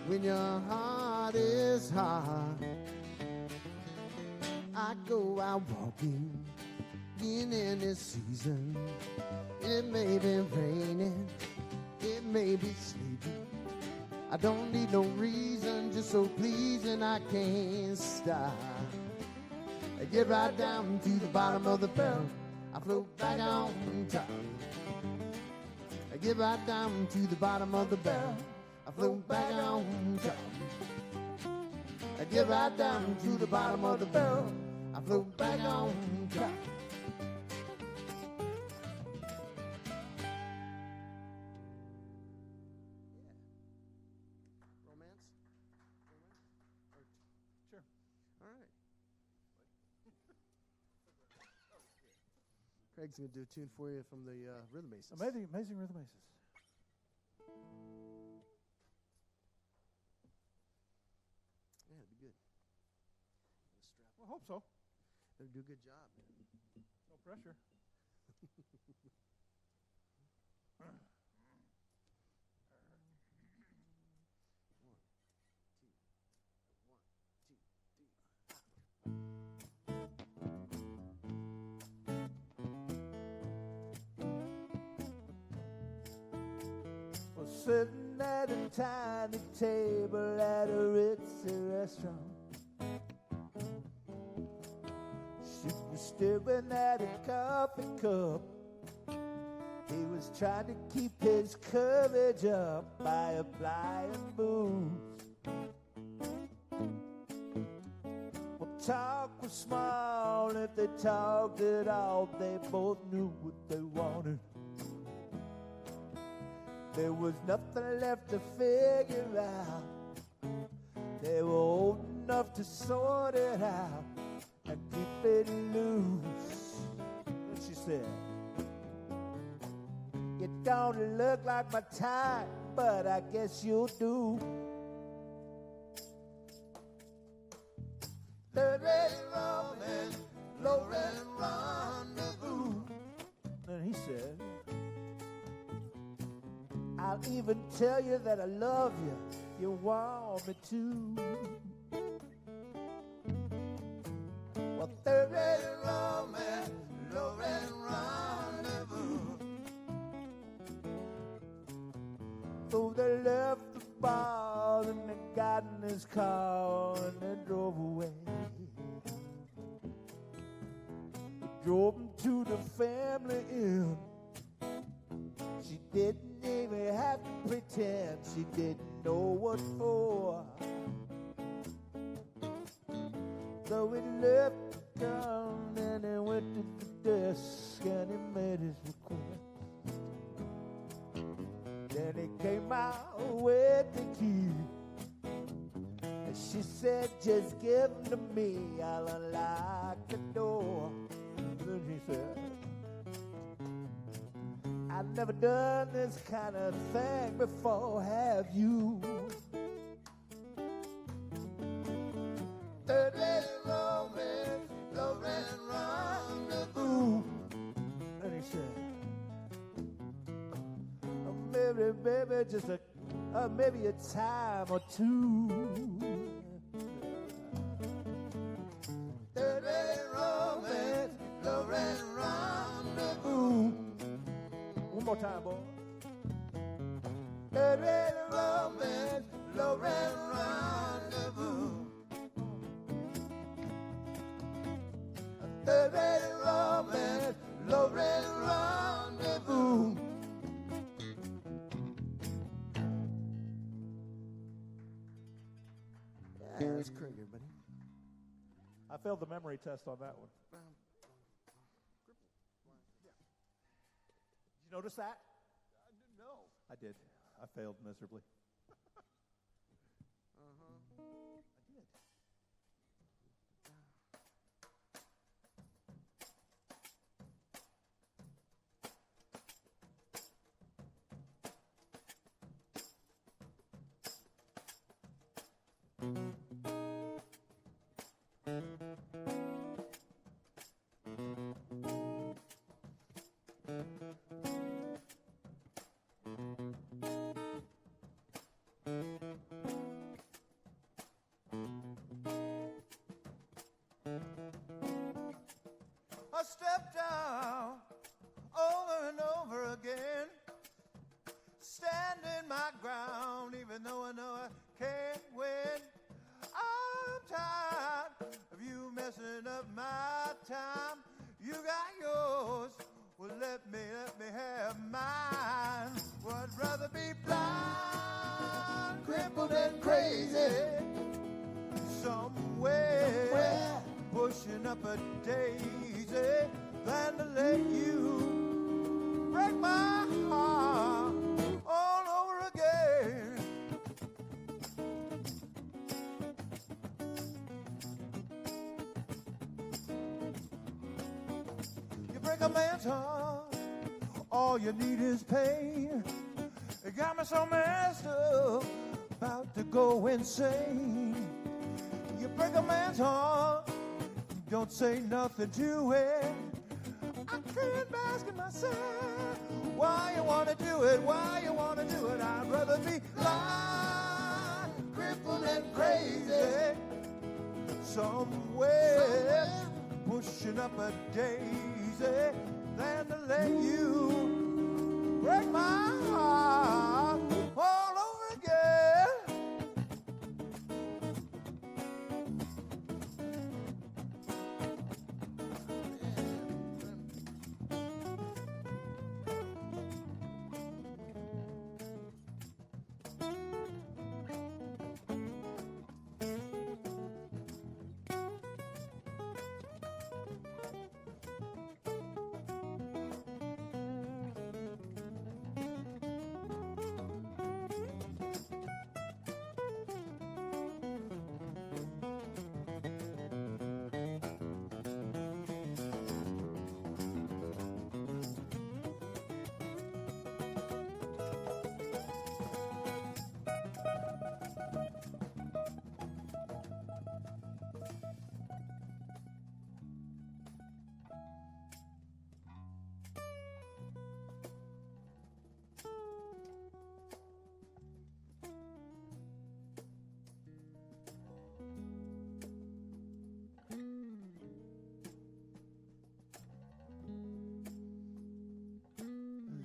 when your heart is hard. I go out walking in any season. It may be raining, it may be sleepy. I don't need no reason, just so pleasing I can't stop. I get right down to the bottom of the barrel, I float back on top. I get right down to the bottom of the barrel, I float back on top. I get right down to the bottom of the barrel, I float back on top. Craig's going to do a tune for you from the Rhythm Aces. Amazing Rhythm Aces. Yeah, it'll be good. I hope so. It'll do a good job, man. No pressure. Sitting at a tiny table at a ritzy restaurant. She was staring at a coffee cup. He was trying to keep his courage up by applying booze. Well, talk was small. If they talked at all, they both knew what they wanted. There was nothing left to figure out. They were old enough to sort it out and keep it loose. And she said, "You don't look like my type, but I guess you'll do." Third rate romance, low rent rendezvous. And he said, "I'll even tell you that I love you. You want me to." Well, third rate romance, low rent rendezvous. So they left the bar and they got in his car and they drove away. He drove him to the family inn. She didn't even have to pretend she didn't know what for. So he left the gun and he went to the desk and he made his request. Then he came out with the key. And she said, "Just give them to me, I'll unlock the door." And then he said, "I've never done this kind of thing before, have you?" Third rate romance, low rent rendezvous. And he said, "Oh, maybe, baby, just maybe a time or two." Third rate romance, low rent rendezvous. One more time, boy. Third rate romance, low rent rendezvous. Third rate romance, low rent rendezvous. That's cricket, buddy. I failed the memory test on that one. Did you notice that? No. I did. I failed miserably. Uh-huh. I did. I stepped down over and over again, standing my ground, even though I know I can't win. I'm tired of you messing up my time. You got yours, well let me have mine. Well, I'd rather be blind, crippled and crazy, somewhere pushing up a daisy, than to let you break my heart all over again. You break a man's heart, all you need is pain. It got me so messed up, about to go insane. You break a man's heart, don't say nothing to it. I can't ask myself why you wanna do it, why you wanna do it. I'd rather be blind, crippled and crazy, somewhere pushing up a daisy, than to let you break my heart all over again.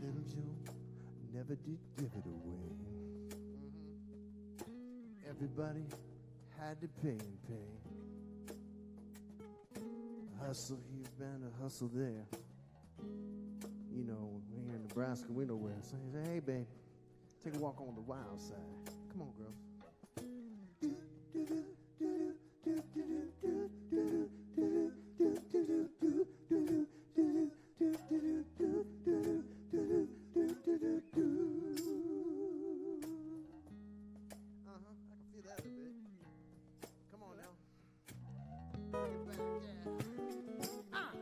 Little Joe never did give it away. Everybody had to pay and pay. Hustle here, been a hustle there. You know, here in Nebraska, we know where. So he said, hey, babe, take a walk on the wild side. Come on, girls. I can feel that a bit. Come on now. Get back, yeah. Ah!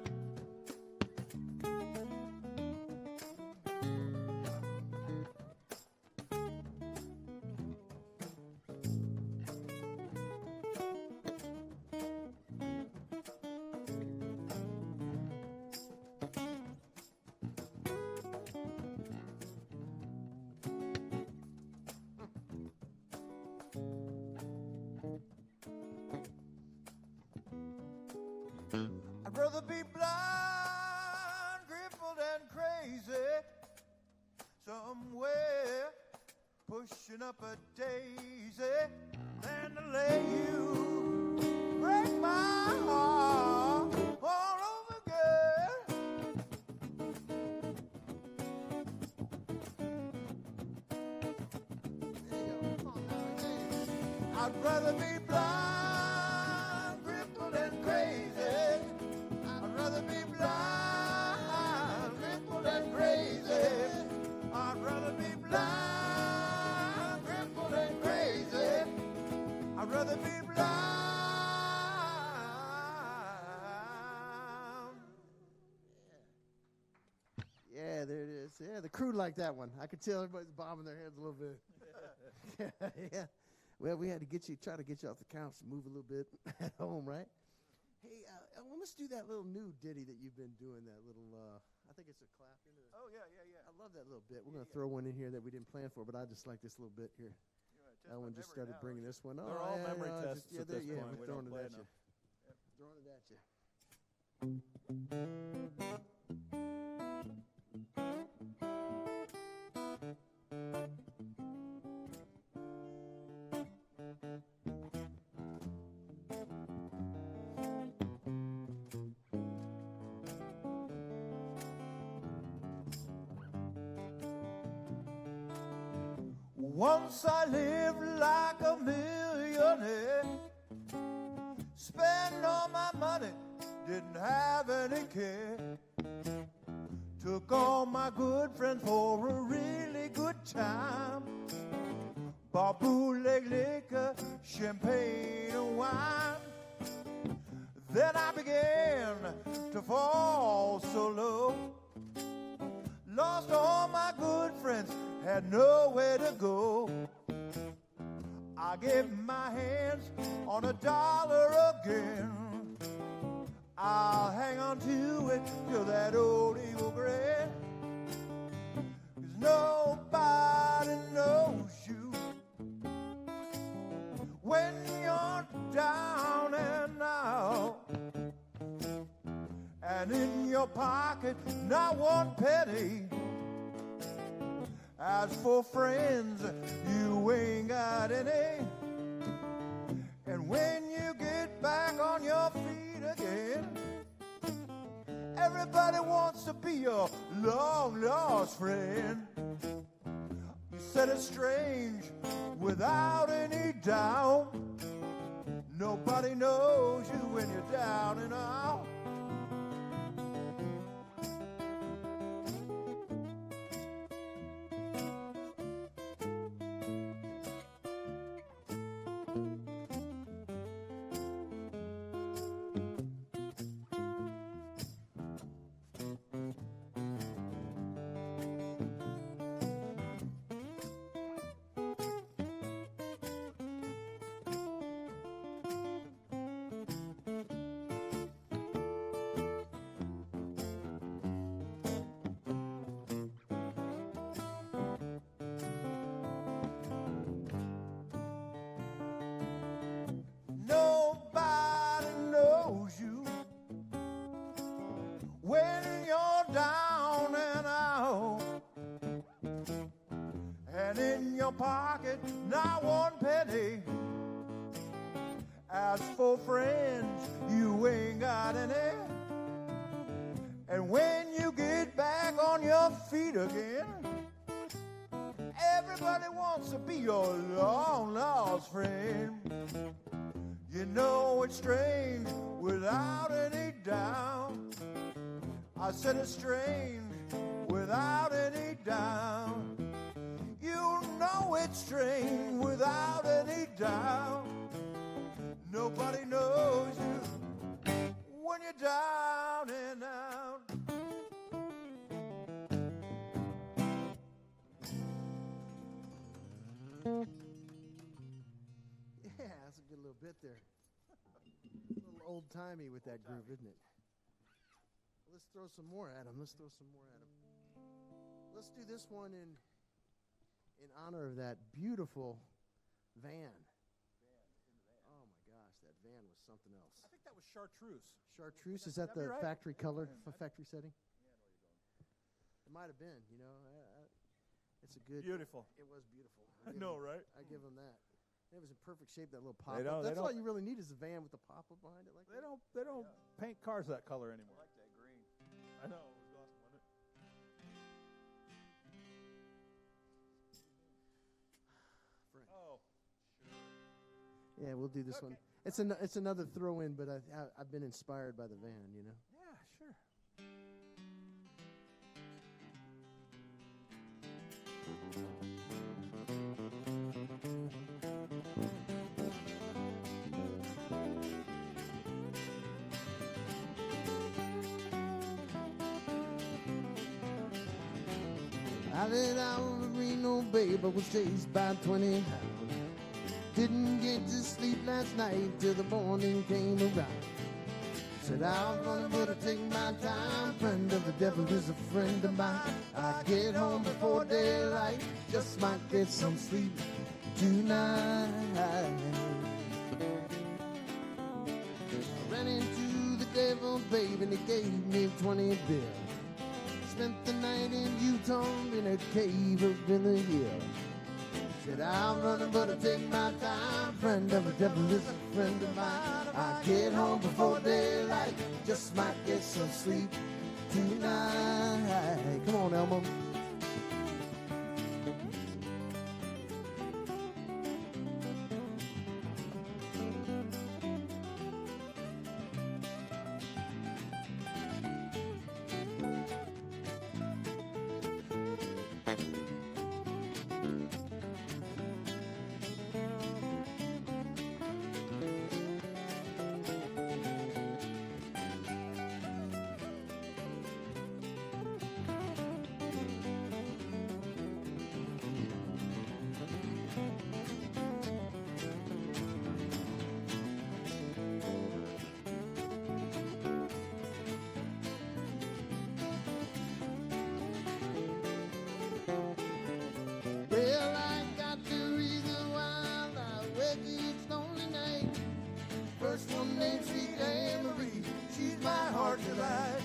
I'd rather be blind, crippled and crazy, somewhere pushing up a daisy, than to let you break my heart all over again. There you go. Come on now, yeah. I'd rather be blind, crippled, and crazy. I'd rather be blind, crippled, and crazy. I'd rather be blind, crippled, and crazy. I'd rather be blind. Yeah, there it is. Yeah, the crew liked that one. I could tell everybody's bobbing their heads a little bit. Yeah. Well, we had to try to get you off the couch to move a little bit at home, right? Hey, let's do that little new ditty that you've been doing, that little, I think it's a clap into the... Oh, yeah. I love that little bit. We're going to throw one in here that we didn't plan for, but I just like this little bit here. Ellen just started bringing this one. They're all memory tests at this point. We're throwing it at you. Throwing it at you. Once I lived like a millionaire, spent all my money, didn't have any care. Took all my good friends for a really good time. Bought bootleg liquor, champagne and wine. Then I began to fall so low. Lost all my good friends, had nowhere to go. I gave my hands on $1 again. I'll hang on to it till that old eagle grin. 'Cause nobody knows you when you're down and out, and in your pocket not one penny. As for friends, you ain't got any. And when you get back on your feet again, everybody wants to be your long-lost friend. You said it's strange without any doubt. Nobody knows you when you're down and out. When you're down and out, and in your pocket not one penny. As for friends, you ain't got any. And when you get back on your feet again, everybody wants to be your long-lost friend. You know it's strange without any doubt. I said it's strange without any doubt. You know it's strange without any doubt. Nobody knows you when you're down and out. Yeah, that's a good little bit there. A little old-timey with that groove, isn't it? Let's throw some more at him. Let's do this one in honor of that beautiful van. Oh my gosh, that van was something else. I think that was chartreuse. Chartreuse, is that the right? factory color, factory setting? It might have been, you know. It's a good. Beautiful. It was beautiful. I know, right? I give them that. It was in perfect shape, that little pop-up. They don't- That's all you really need is a van with the pop-up behind it. Like They don't paint cars that color anymore. I like that green. I know. It was awesome, wasn't it? Frank. Oh, Yeah, we'll do this one. It's another throw in, but I've been inspired by the van, you know. Yeah, sure. I let out of Reno, babe, I was chased by 20 hounds. Didn't get to sleep last night till the morning came around. Said I was gonna better take my time. Friend of the devil is a friend of mine. I get home before daylight, just might get some sleep tonight. I ran into the devil, babe, and he gave me 20 bills. Spent the night in Utah in a cave up in the hill. Said I'm running, but I take my time. Friend of the devil is a friend of mine. I get home before daylight, just might get some sleep tonight. Come on, Elmo. Well, I got the reason why I wake each lonely night. First one named Sweet Anne Marie, she's my heart delight.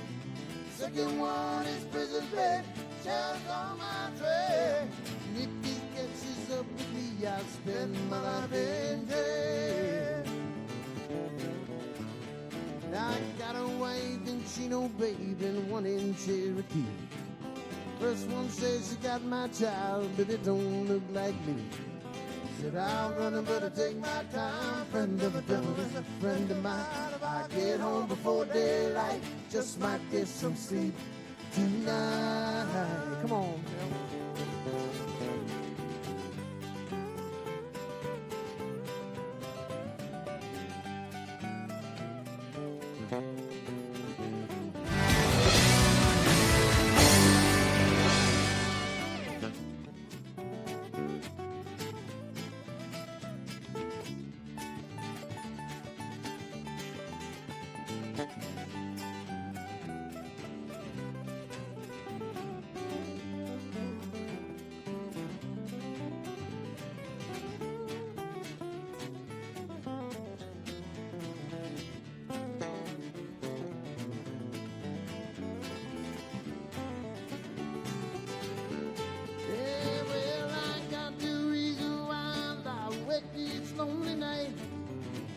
Second one is prison bed, shouts on my tray. And if he catches up with me, I'll spend my life in jail. Now I got a wife in Chino, babe, and one in Cherokee. First one says she got my child, but it don't look like me. Said I'll run and better take my time. Friend of the devil is a friend of mine. I get home before daylight, just might get some sleep tonight. Come on, Bill.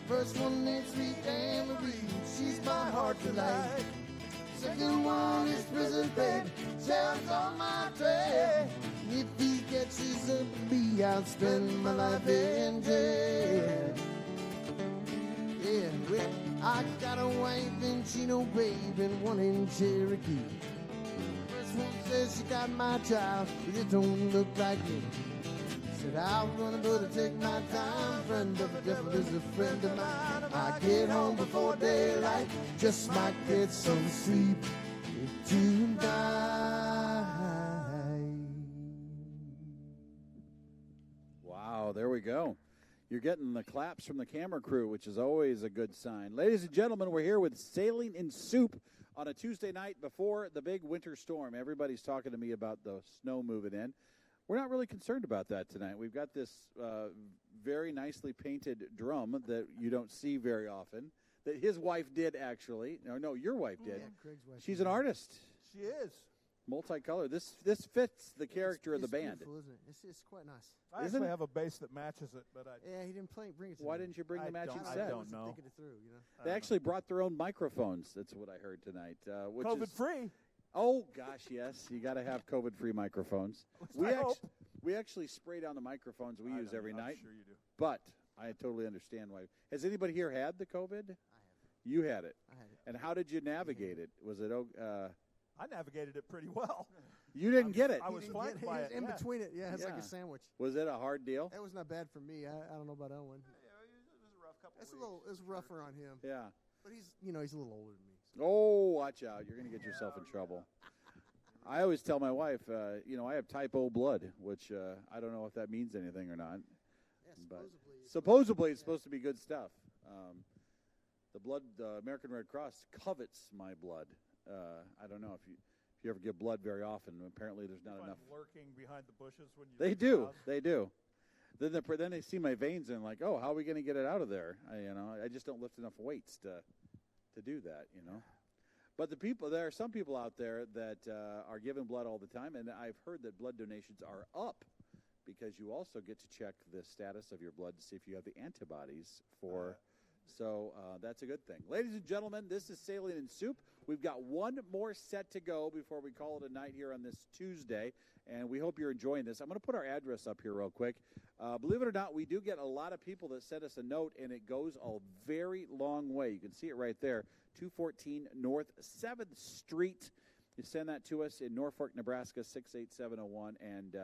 First one named Sweet Anne Marie, she's my heart delight. Second one is prison bed, shouts on my tray. If he catches up with me, I'll spend my life in jail. Yeah, well, I got a wife in Chino, babe, and one in Cherokee. First one says she got my child, but it don't look like me. Said I'm gonna better take my time. Friend of the devil is a friend of mine. I get home before daylight, just might get some sleep tonight. Wow, there we go. You're getting the claps from the camera crew, which is always a good sign. Ladies and gentlemen, we're here with Sailing in Soup on a Tuesday night before the big winter storm. Everybody's talking to me about the snow moving in. We're not really concerned about that tonight. We've got this very nicely painted drum that you don't see very often, that his wife did actually. No, your wife did. Yeah, Craig's wife. She's an artist. She is. Multicolor. This fits the character of the band. Beautiful, isn't it? It's quite nice. I Isn't actually it? have a bass that matches it, but Yeah, he didn't bring it to me. Why didn't you bring the matching I set? don't know. Thinking it through, you know. They actually brought their own microphones. That's what I heard tonight. Which COVID is free. Oh, gosh, yes. You got to have COVID-free microphones. We actually spray down the microphones we use every night. I'm sure you do. But I totally understand why. Has anybody here had the COVID? I have. You had it. I had it. And how did you navigate it? Was it I navigated it pretty well. you didn't get it. I was flanked by it. In yeah. between it. Yeah, it's like Yeah. a sandwich. Was it a hard deal? That was not bad for me. I don't know about Owen. It was a rough couple It's weeks. it was rougher on him. Yeah. But he's a little older than me. So. Oh, watch out. You're going to get yourself in trouble. I always tell my wife, I have type O blood, which I don't know if that means anything or not. Yeah, But supposedly. supposedly it's supposed to be good stuff. The American Red Cross covets my blood. I don't know if you ever give blood very often. Apparently there's not Find enough. them lurking behind the bushes when you. They leave the do. house. They do. Then they see my veins and like, oh, how are we going to get it out of there? I just don't lift enough weights to do that. But there are some people out there that are giving blood all the time, and I've heard that blood donations are up because you also get to check the status of your blood to see if you have the antibodies for. So that's a good thing. Ladies and gentlemen, this is Sailing in Soup. We've got one more set to go before we call it a night here on this Tuesday, and we hope you're enjoying this. I'm going to put our address up here real quick. Believe it or not, we do get a lot of people that send us a note, and it goes a very long way. You can see it right there, 214 North 7th Street. You send that to us in Norfolk, Nebraska, 68701, and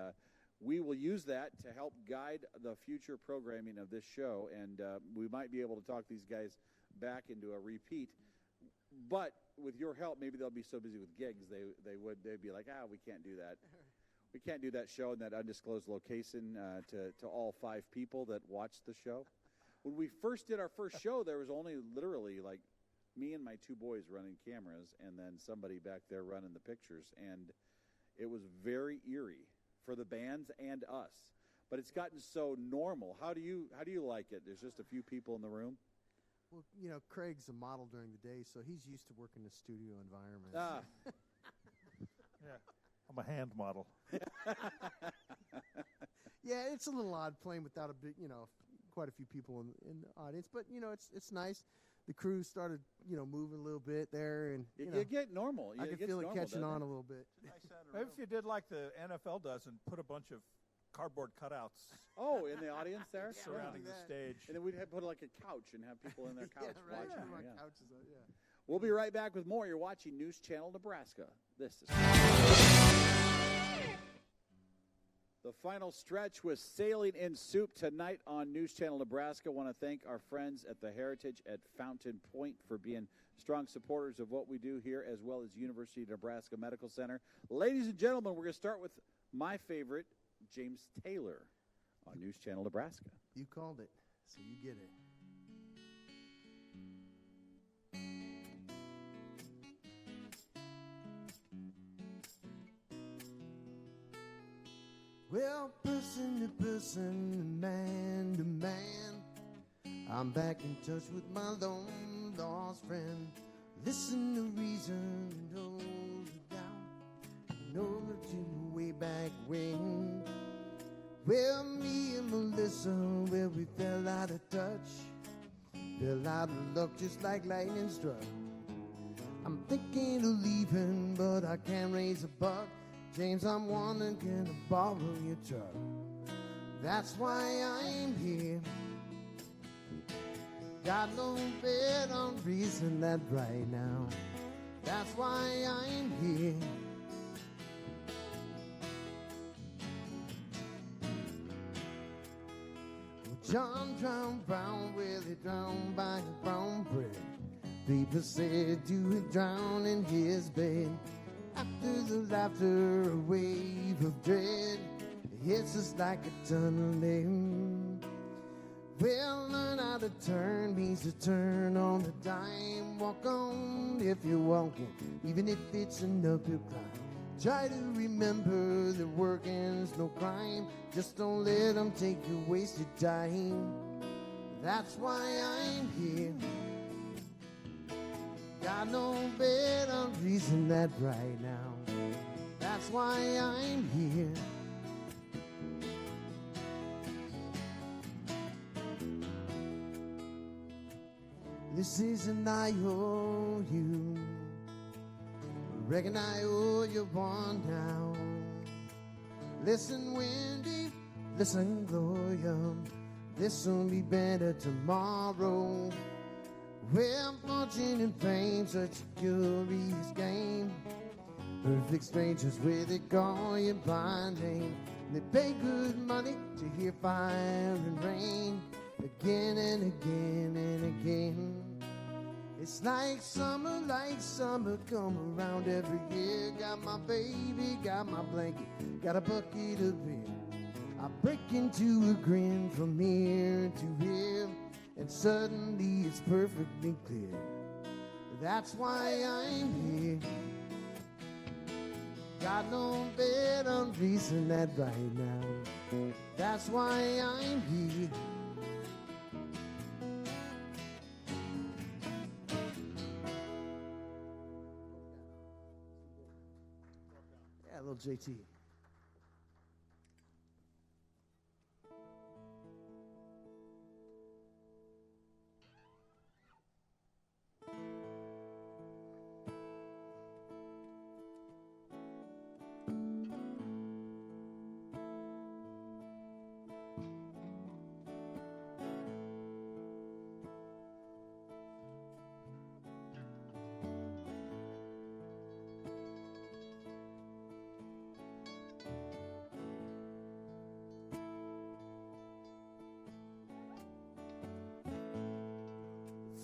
we will use that to help guide the future programming of this show, and we might be able to talk these guys back into a repeat. But with your help, maybe they'll be so busy with gigs they'd be like, we can't do that. We can't do that show in that undisclosed location to all 5 people that watch the show. When we first did our first show, there was only literally like me and my 2 boys running cameras, and then somebody back there running the pictures, and it was very eerie for the bands and us. But it's gotten so normal. How do you like it? There's just a few people in the room. Well, Craig's a model during the day, so he's used to working in a studio environment. Yeah, I'm a hand model. Yeah, it's a little odd playing without quite a few people in the audience, but it's nice. The crew started moving a little bit there, and You get normal. I can feel it catching on a little bit. Maybe if you did like the NFL does and put a bunch of cardboard cutouts Oh, in the audience there? surrounding the that. stage. And then we'd put like a couch and have people in their couch yeah, right. watching. My Yeah. couch is yeah. We'll be right back with more. You're watching News Channel Nebraska. This is the final stretch with Sailing in Soup tonight on News Channel Nebraska. I want to thank our friends at the Heritage at Fountain Point for being strong supporters of what we do here, as well as University of Nebraska Medical Center. Ladies and gentlemen, we're going to start with my favorite, James Taylor, on News Channel Nebraska. You called it, so you get it. Well, person to person, man to man, I'm back in touch with my long lost friend. Listen to reason and hold it down. You know that you way back when. Well, me and Melissa, well, we fell out of touch. Fell out of luck just like lightning struck. I'm thinking of leaving, but I can't raise a buck. James, I'm wondering, can I borrow your truck? That's why I'm here. Got no better reason than right now. That's why I'm here. John drowned brown, well, he drowned by a brown bread. People said you would drown in his bed. After the laughter, a wave of dread hits us like a tunnel. Well, learn how to turn means to turn on the dime. Walk on if you're walking, even if it's an uphill climb. Try to remember that working's no crime. Just don't let them take your wasted time. That's why I'm here. Got no better reason than right now. That's why I'm here. This is an IOU. Reckon I owe you one now. Listen, Wendy, listen, Gloria, this'll be better tomorrow. Well, fortune and fame, such a curious game. Perfect strangers where they call you by name. They pay good money to hear fire and rain again and again and again. It's like summer, come around every year. Got my baby, got my blanket, got a bucket of beer. I break into a grin from ear to ear, and suddenly it's perfectly clear. That's why I'm here. Got no better reason that right now. That's why I'm here. Yeah, little JT.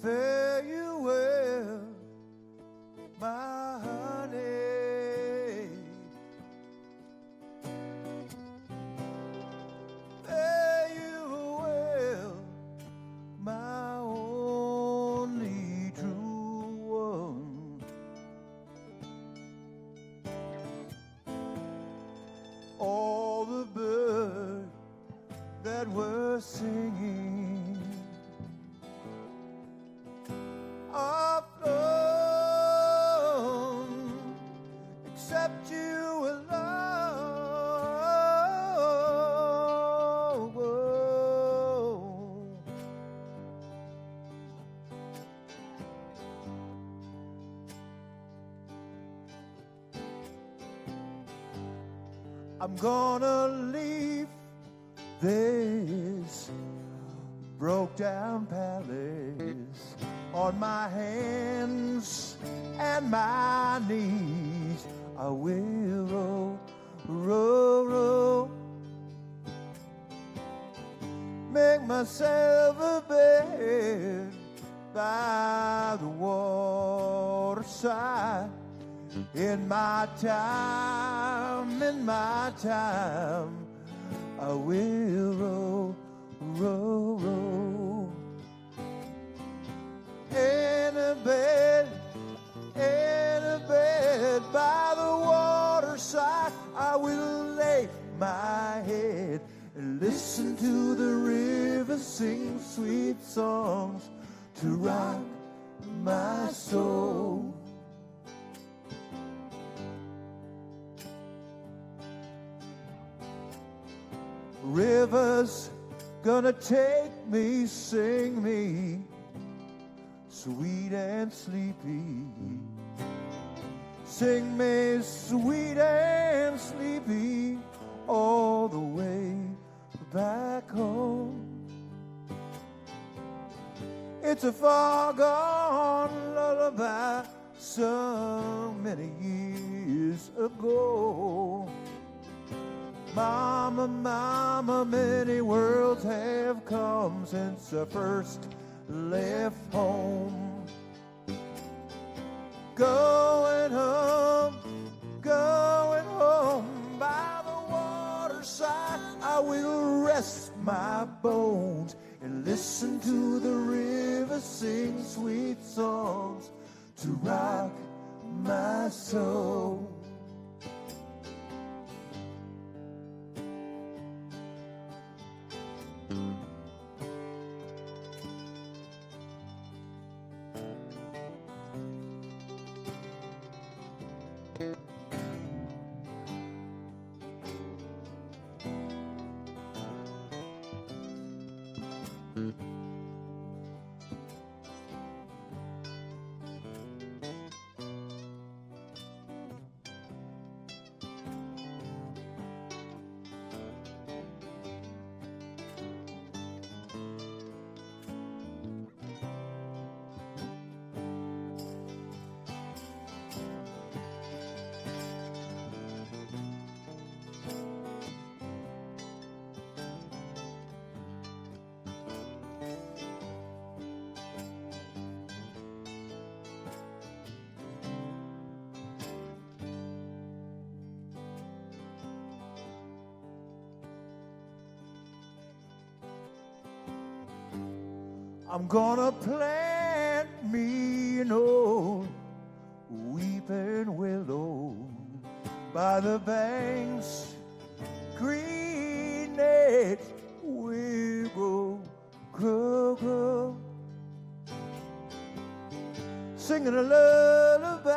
Fare you well, my honey. Fare you well, my only true one. All the birds that were singing are flown, except you alone. I'm gonna leave this broke down palace on my hands and my knees. I will roll, roll, roll, make myself a bed by the waterside. In my time, I will roll, roll, roll. In a bed by the waterside, I will lay my head and listen to the river sing sweet songs to rock my soul. River's gonna take me, sing me, sweet and sleepy. Sing me sweet and sleepy all the way back home. It's a far gone lullaby sung many years ago. Mama, mama, many worlds have come since I first left home. Going home by the waterside, I will rest my bones and listen to the river sing sweet songs to rock my soul. I'm gonna plant me an old weeping willow by the banks, green edge will grow, singing a lullaby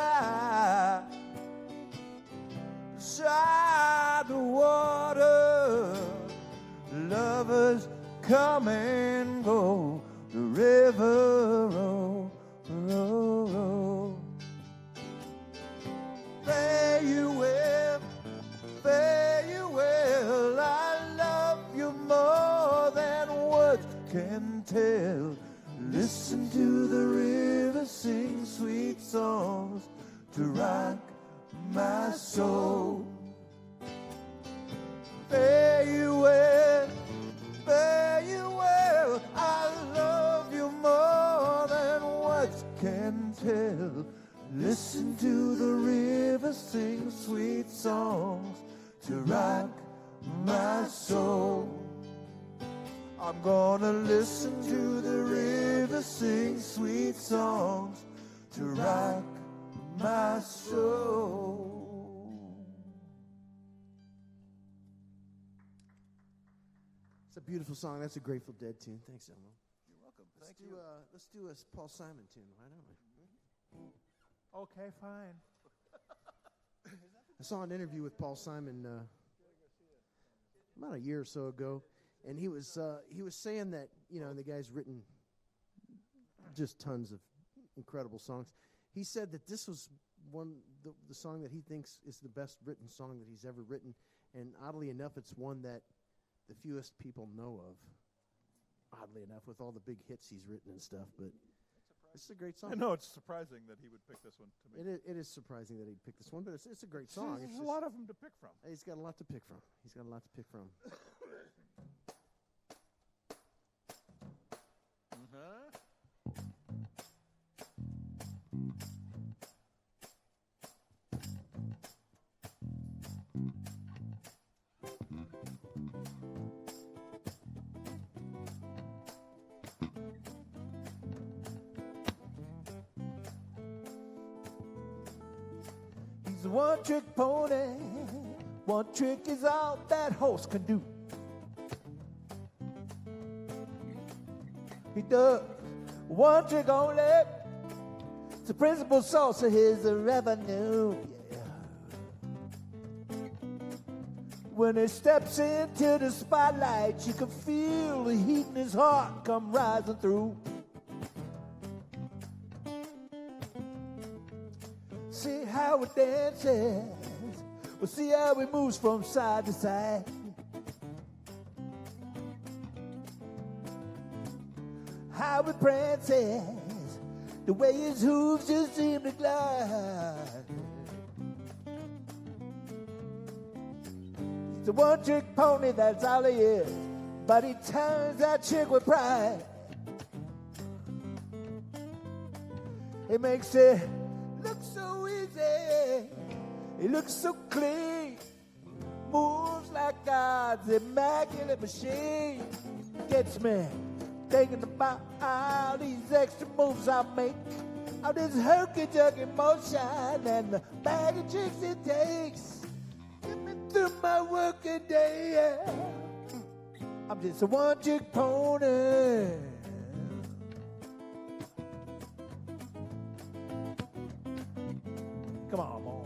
beside the water. Lovers come and go, the river roll, roll, roll. Fare you well, fare you well. I love you more than words can tell. Listen to the river sing sweet songs to rock my soul. Fare you well, fare you well. I love you more than words can tell. Listen to the river sing sweet songs to rock my soul. I'm gonna listen to the river sing sweet songs to rock my soul. It's a beautiful song. That's a Grateful Dead tune. Thanks, Elmo. You're welcome. Let's do a Paul Simon tune. Why don't we? Okay, fine. I saw an interview with Paul Simon about a year or so ago, and he was saying that, you know, the guy's written just tons of incredible songs. He said that this was the song that he thinks is the best written song that he's ever written, and oddly enough, it's one that the fewest people know of. Oddly enough, with all the big hits he's written and stuff, but it's a great song. I know it's surprising that he would pick this one to me. It is surprising that he'd pick this one, but it's a great song. There's a lot of them to pick from. He's got a lot to pick from. He's a one-trick pony. One trick is all that horse can do. He does one trick only. It's the principal source of his revenue. Yeah. When he steps into the spotlight, you can feel the heat in his heart come rising through. See how it dances. We'll see how he moves from side to side. How he prances, the way his hooves just seem to glide. He's a one-trick pony, that's all he is, but he turns that trick with pride. He makes it look so easy. He looks so clean, moves like God's immaculate machine. Gets me thinking about all these extra moves I make, all this herky-jerky motion and the bag of tricks it takes. Get me through my working day. I'm just a one-trick pony. Come on, Mom.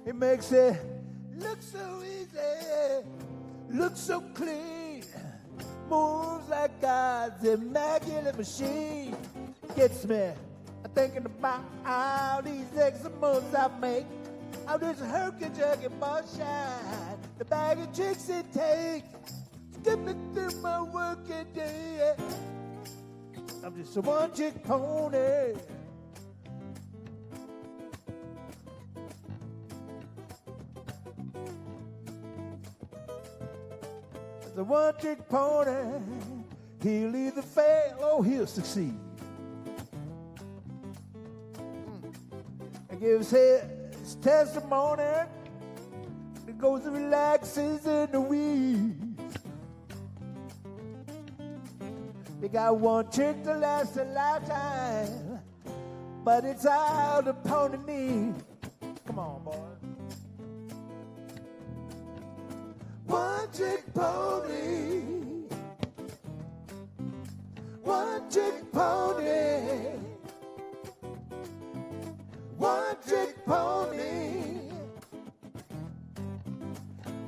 It makes it look so easy, look so clean, moves like God's immaculate machine. Gets me thinking about all these extra moves I make, all this herky-jerky motion, the bag of tricks it takes to get me through my working day. I'm just a one-trick pony. The one-trick pony, he'll either fail or he'll succeed. And gives his testimony that goes and relaxes in the weeds. They got one trick to last a lifetime, but it's all the pony needs. Come on, boy. One-trick pony. One-trick pony. One-trick pony.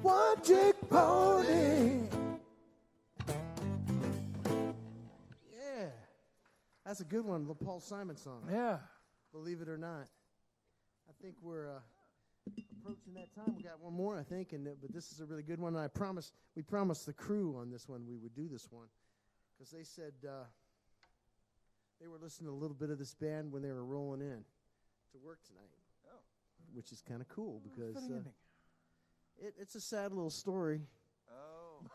One-trick pony. Yeah. That's a good one, the Paul Simon song. Yeah. Believe it or not. I think we're approaching that time. We got one more, I think, but this is a really good one. And we promised the crew on this one we would do this one because they said they were listening to a little bit of this band when they were rolling in to work tonight, which is kind of cool because it's a sad little story.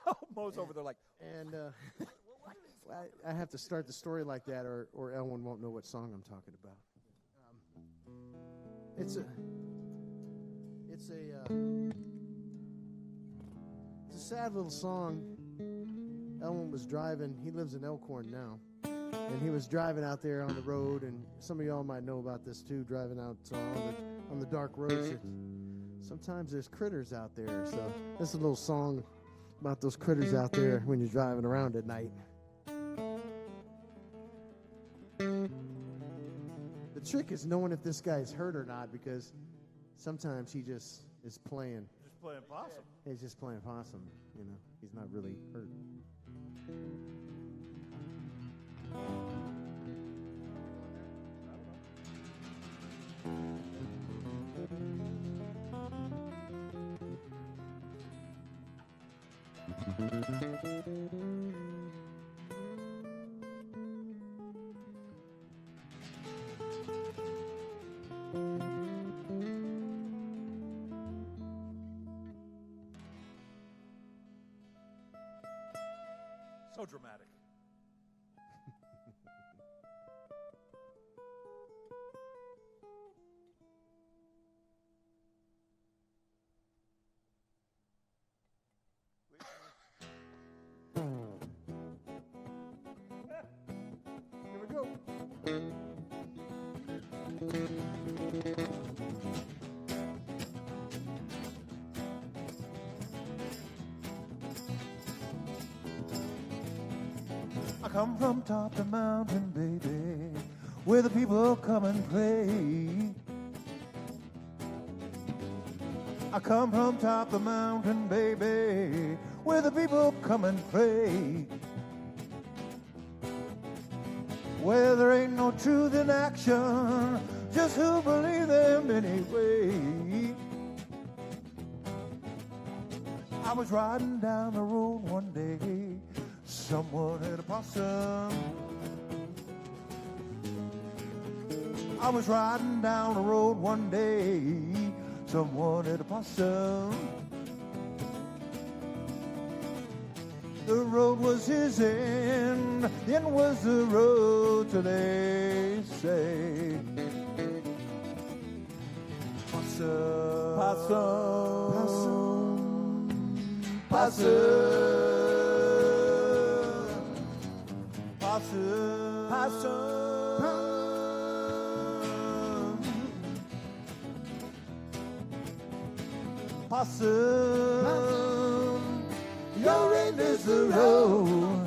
Oh, Mo's over there like. And I have to start the story like that, or Elwin won't know what song I'm talking about. It's a sad little song. Elwin was driving. He lives in Elkhorn now. And he was driving out there on the road, and some of y'all might know about this too, driving out on the dark roads. Sometimes there's critters out there. So this is a little song about those critters out there when you're driving around at night. The trick is knowing if this guy's hurt or not, because sometimes he just is playing. Just playing possum. He's just playing possum, you know. He's not really hurt. So dramatic. Here we go. I come from top the mountain, baby, where the people come and pray. I come from top the mountain, baby, where the people come and pray. Where there ain't no truth in action, just who believe them anyway. I was riding down the road one day, someone had a possum. I was riding down the road one day, someone had a possum. The road was his end was the road to they say. Possum, possum, possum, possum, possum, possum, possum. Your end is the road.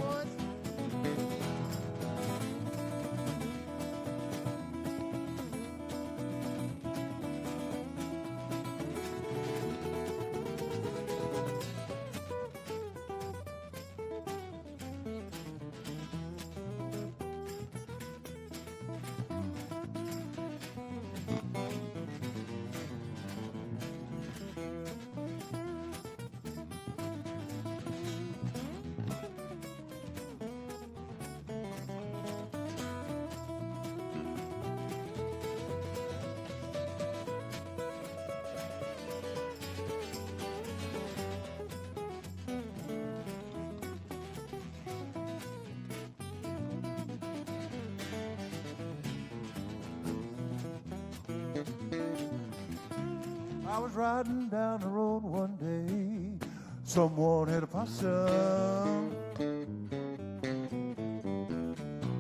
I was riding down the road one day. Someone hit a possum.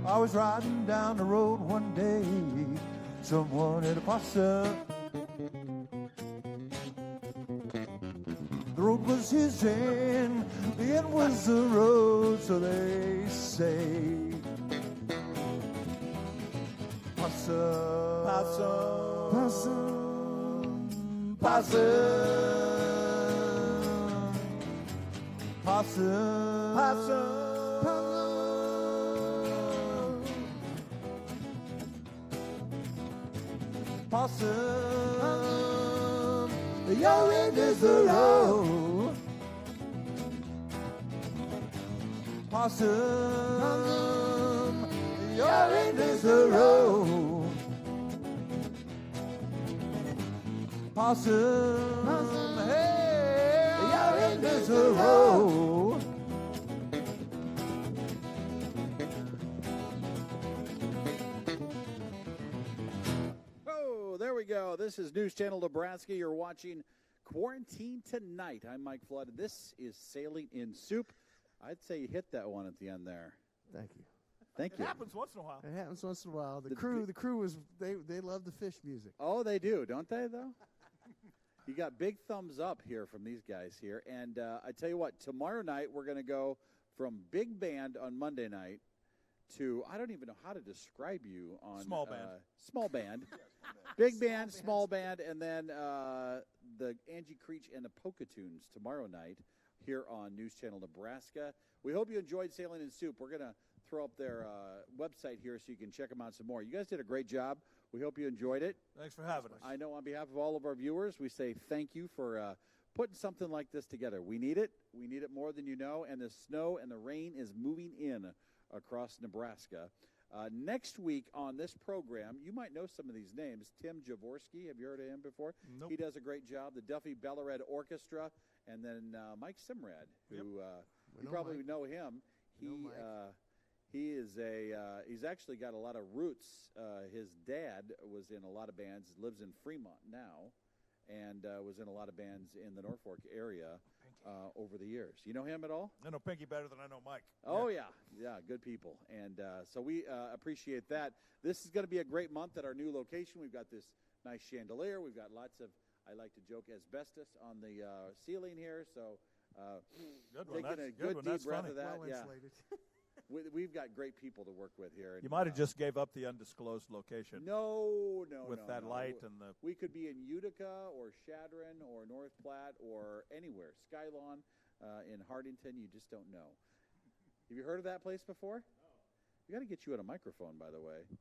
I was riding down the road one day. Someone hit a possum. The road was his end, the end was the road, so they say. Possum, possum, possum, possum, possum, possum, possum. Your end is the road. Possum, your end is the road. Possum, hey, your end is the road. Oh, there we go. This is News Channel Nebraska. You're watching Quarantine Tonight. I'm Mike Flood. This is Sailing in Soup. I'd say you hit that one at the end there. Thank you. Thank you. It happens once in a while. It happens once in a while. The crew is they love the fish music. Oh, they do, don't they, though? You got big thumbs up here from these guys here. And I tell you what, tomorrow night we're going to go from big band on Monday night to, I don't even know how to describe you on. Small band. Small band. Big band, small band, and then the Angie Creech and the Pocatunes tomorrow night here on News Channel Nebraska. We hope you enjoyed Sailing in Soup. We're going to throw up their website here so you can check them out some more. You guys did a great job. We hope you enjoyed it. Thanks for having us. I know on behalf of all of our viewers, we say thank you for putting something like this together. We need it. We need it more than you know, and the snow and the rain is moving in across Nebraska. Next week on this program, you might know some of these names. Tim Jaworski, have you heard of him before? Nope. He does a great job. The Duffy Bellared Orchestra, and then Mike Simrad, who you probably know him. He is he's actually got a lot of roots. His dad was in a lot of bands, lives in Fremont now, and was in a lot of bands in the Norfolk area over the years. You know him at all? I know Pinky better than I know Mike. Oh, yeah, good people. And so we appreciate that. This is going to be a great month at our new location. We've got this nice chandelier. We've got lots of, I like to joke, asbestos on the ceiling here. So taking a good deep breath of that. Well insulated. We've got great people to work with here. You might have just gave up the undisclosed location. No. With that light and the. We could be in Utica or Chadron or North Platte or anywhere. Skylon in Hardington. You just don't know. Have you heard of that place before? No. We got to get you on a microphone, by the way. Oh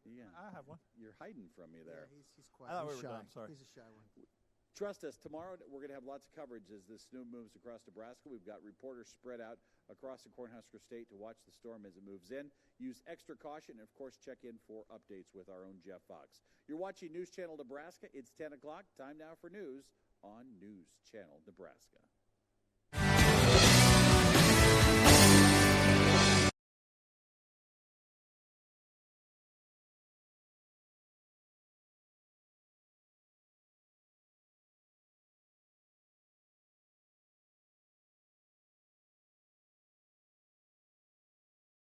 yeah. I have one. You're hiding from me there. Yeah, he's quiet. I thought He's we were shy. done. Sorry. He's a shy one. Trust us, tomorrow we're going to have lots of coverage as the snow moves across Nebraska. We've got reporters spread out across the Cornhusker State to watch the storm as it moves in. Use extra caution and, of course, check in for updates with our own Jeff Fox. You're watching News Channel Nebraska. It's 10 o'clock. Time now for news on News Channel Nebraska.